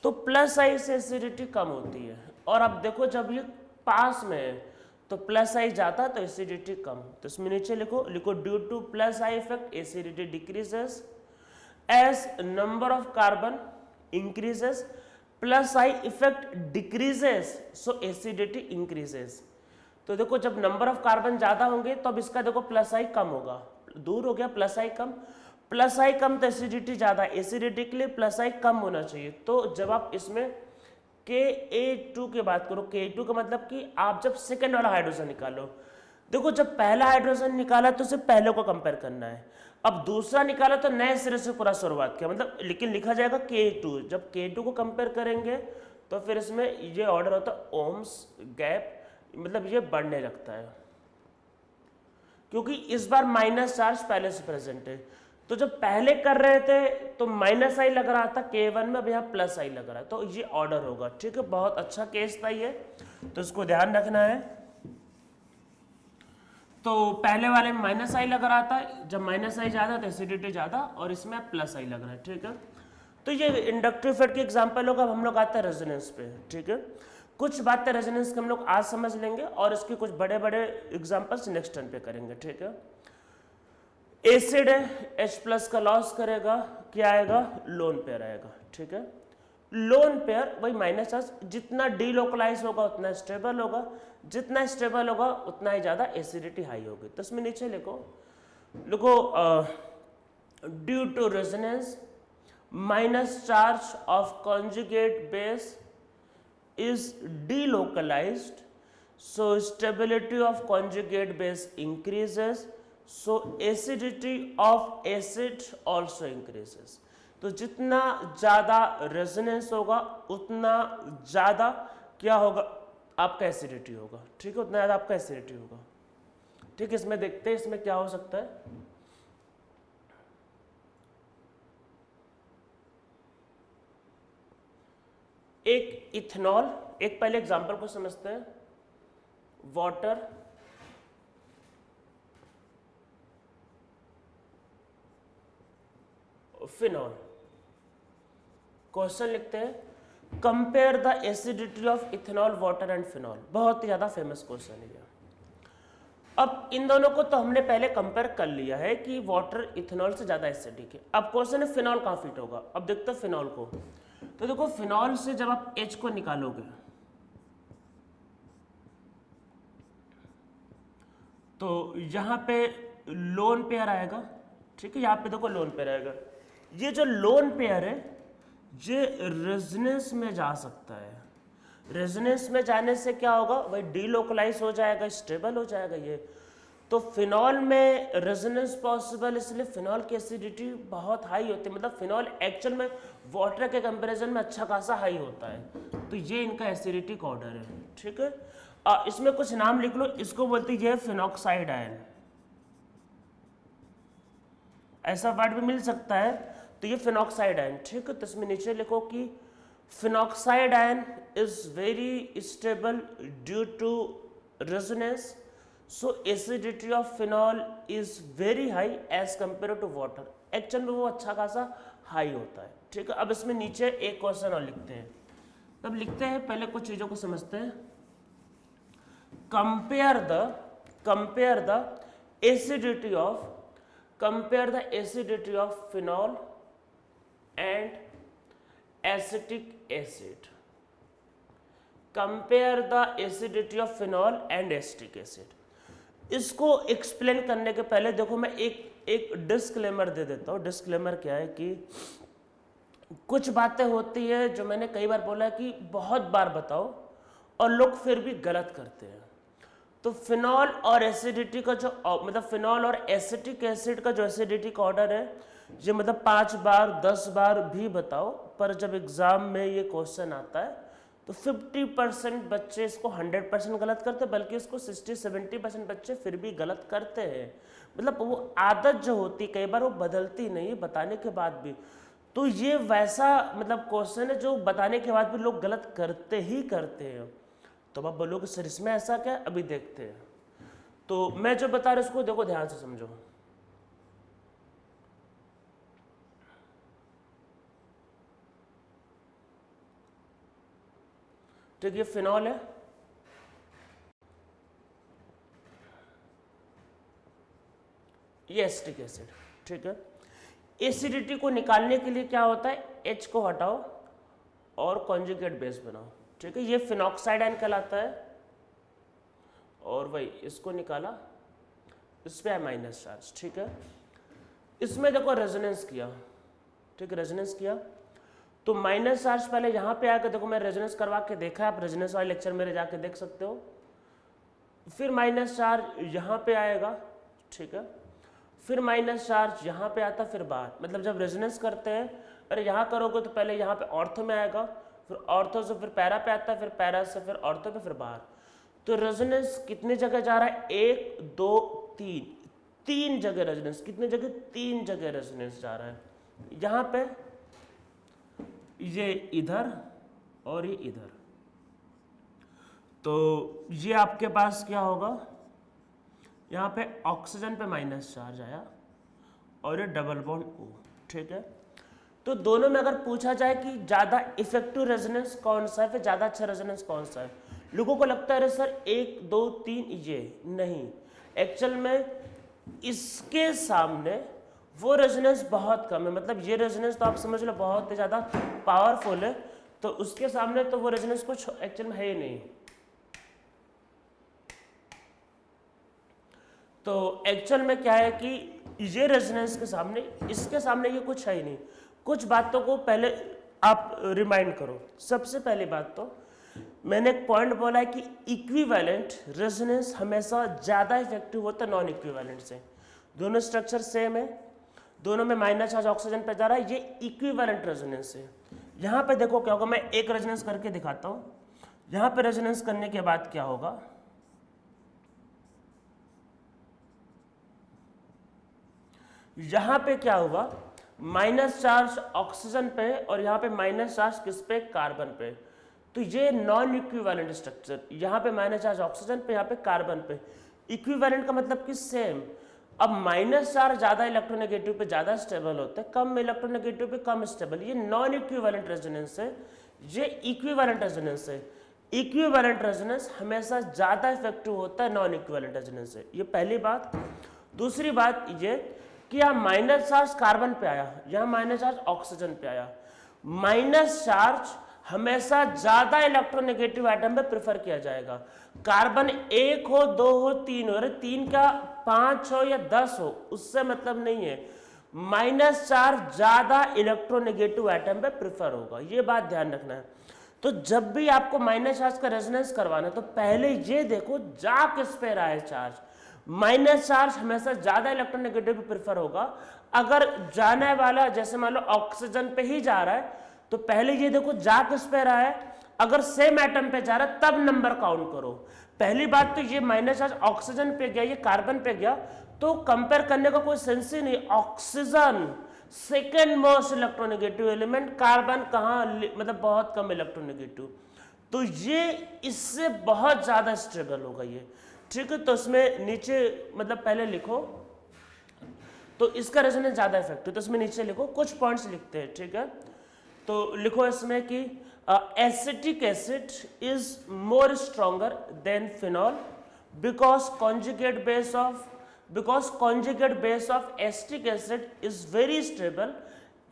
तो प्लस आई से एसिडिटी कम होती है, और अब देखो जब ये पास में है तो प्लस आई जाता तो एसिडिटी कम। तो इसमें नीचे लिखो due to plus I effect acidity decreases as number of carbon increases, plus I effect decreases so acidity increases. तो देखो जब नंबर ऑफ कार्बन ज्यादा होंगे तो अब इसका देखो प्लस आई कम होगा, दूर हो गया प्लस आई कम, प्लस आई कम तो एसिडिटी ज्यादा, एसिडिटी के लिए प्लस आई कम होना चाहिए। तो जब आप इसमें Ka2 की बात करो, Ka2 का मतलब कि आप जब सेकेंड वाला हाइड्रोजन निकालो, देखो जब पहला हाइड्रोजन निकाला तो उसे पहले को कंपेयर करना है, अब दूसरा निकाला तो नए सिरे से पूरा शुरुआत किया, मतलब लेकिन लिखा जाएगा Ka2। जब Ka2 को कंपेयर करेंगे तो फिर इसमें ये ऑर्डर होता है ओम्स गैप, मतलब ये बढ़ने लगता है क्योंकि इस बार माइनस चार्ज पहले से प्रेजेंट है। तो जब पहले कर रहे थे तो माइनस आई लग रहा था K1 में, अब यहाँ प्लस आई लग रहा है, तो ये ऑर्डर होगा, ठीक है। बहुत अच्छा केस था ये, तो इसको ध्यान रखना है। तो पहले वाले में माइनस आई लग रहा था, जब माइनस आई ज्यादा तो एसिडिटी ज्यादा, और इसमें प्लस आई लग रहा है, ठीक है। तो ये इंडक्टिव इफेक्ट के एग्जाम्पल होगा। अब हम लोग आते हैं रेजोनेंस पे, ठीक है। कुछ बातें रेजोनेंस के हम लोग आज समझ लेंगे और इसके कुछ बड़े बड़े एग्जाम्पल्स नेक्स्ट टर्न पे करेंगे, ठीक है। एसिड है, H प्लस का लॉस करेगा, क्या आएगा, लोन पेयर आएगा, ठीक है। लोन पेयर वही माइनस चार्ज, जितना डीलोकलाइज होगा उतना स्टेबल होगा, जितना स्टेबल होगा उतना ही ज्यादा एसिडिटी हाई होगी। तो इसमें नीचे लिखो due to resonance minus charge of conjugate base is delocalized, so stability of conjugate base increases, so acidity of acid also increases। तो जितना ज़्यादा रेजोनेंस होगा उतना ज़्यादा क्या होगा, आपका एसिडिटी होगा, ठीक है, उतना ज़्यादा आपका एसिडिटी होगा, ठीक है। इसमें देखते हैं इसमें क्या हो सकता है। एक इथेनॉल, एक पहले एग्जांपल को समझते हैं, वाटर, फिनॉल। क्वेश्चन लिखते हैं compare the acidity of ethanol water and phenol. बहुत ही ज्यादा फेमस क्वेश्चन है। अब इन दोनों को तो हमने पहले कंपेयर कर लिया है कि वाटर इथेनॉल से ज्यादा एसिडिक है। अब क्वेश्चन है फिनॉल कहां फिट होगा। अब देखते हैं फिनॉल को, तो देखो फिनॉल से जब आप H को निकालोगे तो यहां पे लोन पेयर आएगा, ठीक है, यहां पे देखो लोन पेयर आएगा। ये जो लोन पेयर है ये रेजोनेंस में जा सकता है। रेजोनेंस में जाने से क्या होगा, वही डीलोकलाइज हो जाएगा, स्टेबल हो जाएगा ये। तो फिनॉल में रेजोनेंस पॉसिबल, इसलिए फिनॉल की एसिडिटी बहुत हाई होती है। मतलब फिनॉल एक्चुअल में वाटर के कंपैरिजन में अच्छा खासा हाई होता है। तो ये इनका एसिडिटी ऑर्डर है, ठीक है। इसमें कुछ नाम लिख लो, इसको बोलते हैं फिनॉक्साइड आयन, ऐसा वर्ड भी मिल सकता है। तो ये फिनॉक्साइड आयन, ठीक है। तो इसमें नीचे लिखो कि phenoxide ion is very stable due to resonance, so acidity of phenol is very high as compare to water. Actual में वो अच्छा खासा हाई होता है, ठीक है। अब इसमें नीचे एक क्वेश्चन और लिखते हैं। तब लिखते हैं, पहले कुछ चीजों को समझते हैं। Compare the acidity of phenol and acetic acid. Compare the acidity of phenol and acetic acid. इसको एक्सप्लेन करने के पहले देखो मैं एक डिस्क्लेमर दे देता हूँ। डिस्क्लेमर क्या है कि कुछ बातें होती है जो मैंने कई बार बोला कि बहुत बार बताओ और लोग फिर भी गलत करते हैं। तो फिनॉल और एसिडिटी का जो मतलब फिनॉल और एसिटिक एसिड का जो एसिडिटी का ऑर्डर है ये मतलब 5 बार 10 बार भी बताओ, पर जब एग्जाम में ये क्वेश्चन आता है तो 50% बच्चे इसको 100% गलत करते हैं, बल्कि इसको 60-70% बच्चे फिर भी गलत करते हैं। मतलब वो आदत जो होती कई बार वो बदलती नहीं है बताने के बाद भी। तो ये वैसा मतलब क्वेश्चन है जो बताने के बाद भी लोग गलत करते ही करते हैं। तो आप बोलोगे सर इसमें ऐसा क्या, अभी देखते हैं। तो मैं जो बता रहा हूं उसको देखो ध्यान से समझो। ठीक, ये फिनॉल है, ये एसिटिक एसिड, ठीक है। एसिडिटी को निकालने के लिए क्या होता है, H को हटाओ और कॉन्जुगेट बेस बनाओ, ठीक है। ये फिनॉक्साइड आयन कहलाता है। और वही इसको निकाला, इस पे है माइनस चार्ज, ठीक है। इसमें देखो रेजोनेंस किया, ठीक है, रेजोनेंस किया तो माइनस चार्ज पहले यहाँ पे आकर देखो मैं रेजोनेंस करवा के देखा है, आप रेजोनेंस वाले लेक्चर मेरे जाके देख सकते हो। फिर माइनस चार्ज यहाँ पे आएगा, ठीक है। फिर माइनस चार्ज यहाँ पे आता, फिर बाहर। मतलब जब रेजोनेंस करते हैं, अरे यहाँ करोगे तो पहले यहाँ पे ऑर्थो में आएगा, फिर ऑर्थो से फिर पैरा पे आता है, फिर पैरा से फिर ऑर्थो पे, फिर बाहर। तो रेजोनेंस कितनी जगह जा रहा है, 1 2 3 जगह रेजोनेंस। कितनी जगह, 3 जगह रेजोनेंस जा रहा है। यहाँ पे ये इधर और ये इधर। तो ये आपके पास क्या होगा, यहाँ पे ऑक्सीजन पे माइनस चार्ज आया और ये डबल बॉन्ड O, ठीक है। तो दोनों में अगर पूछा जाए कि ज़्यादा इफेक्टिव रेजोनेंस कौन सा है, फिर ज़्यादा अच्छा रेजोनेंस कौन सा है, लोगों को लगता है अरे सर 1 2 3 ये नहीं। एक्चुअल में इसके सामने वो रेजोनेंस बहुत कम है, मतलब ये रेजोनेंस तो आप समझ लो बहुत ही ज़्यादा पावरफुल है, तो उसके सामने तो वो रेजोनेंस कुछ एक्चुअल में है ही नहीं। तो एक्चुअल में क्या है कि ये रेजोनेंस के सामने, इसके सामने ये कुछ है ही नहीं। कुछ बातों को पहले आप रिमाइंड करो। सबसे पहली बात तो मैंने एक पॉइंट बोला है कि इक्विवेलेंट रेजोनेंस हमेशा ज़्यादा इफेक्टिव होता है नॉन इक्विवेलेंट से। दोनों स्ट्रक्चर सेम है, दोनों में माइनस चार्ज ऑक्सीजन पे जा रहा है, ये इक्विवेलेंट रेजोनेंस है। यहाँ पे देखो क्या होगा, मैं एक रेजोनेंस करके दिखाता हूँ। यहाँ पे रेजोनेंस करने के बाद क्या होगा, यहाँ पे क्या हुआ, माइनस चार्ज ऑक्सीजन पे और यहाँ पे माइनस चार्ज किस पे, कार्बन पे। तो ये नॉन इक्विवेलेंट स्ट्रक्चर, यहाँ पे माइनस चार्ज ऑक्सीजन पे, यहाँ पे कार्बन पे। इक्विवेलेंट का मतलब कि सेम। अब माइनस चार्ज ज्यादा इलेक्ट्रोनेगेटिव पे ज्यादा स्टेबल होते हैं, कम इलेक्ट्रोनेगेटिव पे कम स्टेबल। ये नॉन इक्विवेलेंट रेजोनेंस है, ये इक्विवेलेंट रेजोनेंस है। इक्विवेलेंट रेजोनेंस हमेशा ज्यादा इफेक्टिव होता है नॉन इक्विवेलेंट रेजोनेंस से, ये पहली बात। दूसरी बात ये कि यहाँ माइनस चार्ज कार्बन पे आया, यहाँ माइनस चार्ज ऑक्सीजन पे आया। माइनस चार्ज हमेशा ज्यादा इलेक्ट्रोनेगेटिव एटम पे प्रेफर किया जाएगा। कार्बन 1 हो, 2 हो, 3 हो, अरे 3 का 5 हो या 10 हो, उससे मतलब नहीं है। माइनस चार्ज ज्यादा इलेक्ट्रोनेगेटिव एटम पे प्रेफर होगा, ये बात ध्यान रखना है। तो जब भी आपको माइनस चार्ज का रेजोनेंस करवाना है तो पहले ये देखो जा किस पे रहा है चार्ज। माइनस चार्ज हमेशा ज्यादा इलेक्ट्रोनेगेटिव प्रेफर होगा। अगर जाने वाला जैसे मान लो ऑक्सीजन पे ही जा रहा है तो पहले ये देखो जा किस पे रहा है। अगर सेम एटम पे जा रहा है तब नंबर काउंट करो। पहली बात तो ये माइनस चार्ज ऑक्सीजन पे गया, ये कार्बन पे गया, तो कंपेयर करने का कोई सेंस ही नहीं। Oxygen second most electronegative element, carbon कहाँ मतलब बहुत कम इलेक्ट्रोनेगेटिव, तो ये इससे बहुत ज्यादा स्टेबल होगा ये, ठीक है। तो इसमें नीचे मतलब पहले लिखो तो इसका रेजोनेंस ज्यादा इफेक्टिव, तो इसमें नीचे लिखो, कुछ पॉइंट्स लिखते हैं, ठीक है। तो लिखो इसमें कि acetic acid is more stronger than phenol because conjugate base of acetic acid is very stable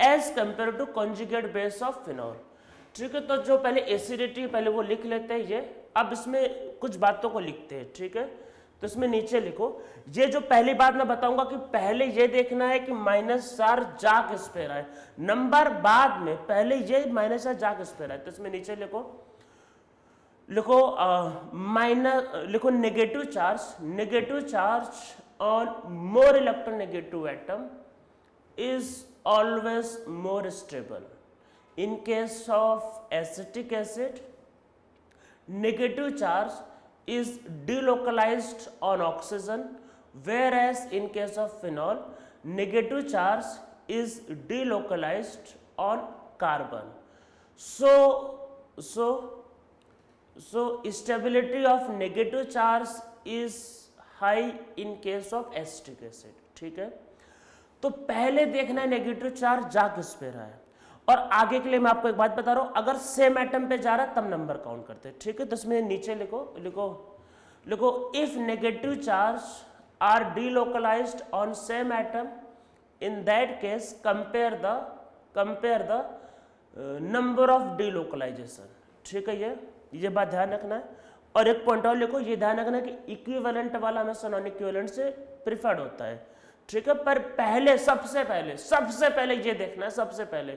as compare to conjugate base of phenol, ठीक है। तो जो पहले एसिडिटी पहले वो लिख लेते हैं ये, अब इसमें कुछ बातों को लिखते हैं, ठीक है। तो इसमें नीचे लिखो, ये जो पहली बात मैं बताऊंगा कि पहले ये देखना है कि माइनस चार्ज जा किस पे रहा है, नंबर बाद में, पहले ये माइनस चार्ज जा किस पे रहा है। तो इसमें नीचे लिखो लिखो negative charge on more electronegative atom is always more stable. In case of acetic acid, negative charge is delocalized on oxygen, whereas in case of phenol, negative charge is delocalized on carbon. So stability of negative charge is high in case of acetic acid, ठीक है। तो पहले देखना है negative charge जा किस पे रहा है, और आगे के लिए मैं आपको एक बात बता रहा हूं, अगर सेम एटम पे जा रहा है तब नंबर काउंट करते हैं, ठीक है। तो इसमें नीचे लिखो if negative charge are delocalized on same atom, in that case compare the number of delocalization, ठीक है। ये बात ध्यान रखना है। और एक पॉइंट और लिखो, ये ध्यान रखना है कि इक्विवेलेंट वाला हमेशा नॉन इक्विवेलेंट से प्रिफर्ड होता है, ठीक है। पर पहले सबसे पहले ये देखना है सबसे पहले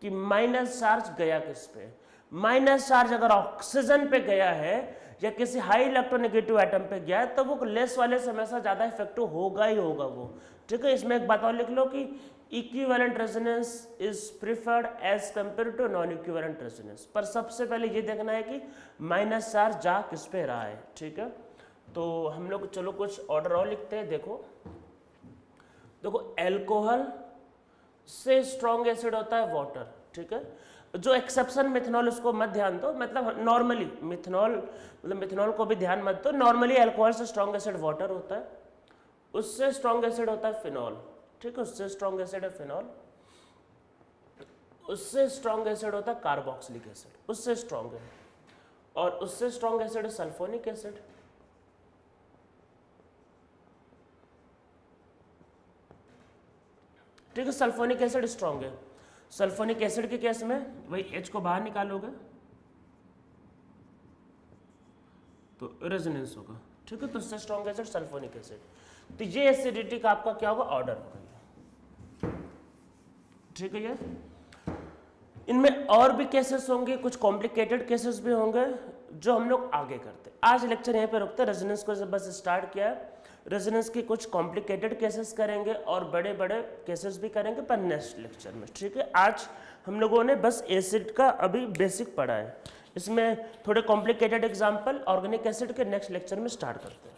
कि माइनस चार्ज गया किस पे। माइनस चार्ज अगर ऑक्सीजन पे गया है या किसी हाई इलेक्ट्रोनेगेटिव एटम पे गया है तो वो लेस वाले से हमेशा ज्यादा इफेक्टिव होगा ही होगा वो, ठीक है। इसमें एक बात और लिख लो कि equivalent resonance is preferred as compare to non equivalent resonance. पर सबसे पहले ये देखना है कि माइनस चार्ज जा किस पे रहा है, ठीक है। तो हम लोग चलो कुछ ऑर्डर और लिखते हैं। देखो एल्कोहल से स्ट्रॉन्ग एसिड होता है वाटर, ठीक है। जो एक्सेप्शन मिथनॉल उसको मत ध्यान दो, मतलब नॉर्मली मिथनॉल को भी ध्यान मत दो। नॉर्मली अल्कोहल से स्ट्रॉन्ग एसिड वाटर होता है, उससे स्ट्रॉन्ग एसिड होता है फिनॉल, ठीक है। उससे स्ट्रॉन्ग एसिड है फिनॉल, उससे स्ट्रॉन्ग एसिड होता है कार्बोक्सिलिक एसिड, उससे स्ट्रॉन्ग है। और उससे स्ट्रॉन्ग एसिड है सल्फोनिक एसिड। ठीक है, सल्फोनिक एसिड स्ट्रॉन्ग है। सल्फोनिक एसिड के केस में वही H को बाहर निकालोगे तो रेजोनेंस होगा, ठीक है। तो उससे स्ट्रॉन्ग एसिड सल्फोनिक एसिड। तो ये एसिडिटी का आपका क्या होगा, ऑर्डर होगा, ठीक है। ये इनमें और भी केसेस होंगे, कुछ कॉम्प्लिकेटेड केसेस भी होंगे जो हम लोग आगे करते हैं। आज लेक्चर यहीं पे रुकते हैं, रेजोनेंस को बस स्टार्ट किया है। रेजोनेंस के कुछ कॉम्प्लिकेटेड केसेस करेंगे और बड़े बड़े केसेस भी करेंगे पर नेक्स्ट लेक्चर में, ठीक है। आज हम लोगों ने बस एसिड का अभी बेसिक पढ़ा है, इसमें थोड़े कॉम्प्लिकेटेड एग्जांपल ऑर्गेनिक एसिड के नेक्स्ट लेक्चर में स्टार्ट करते हैं।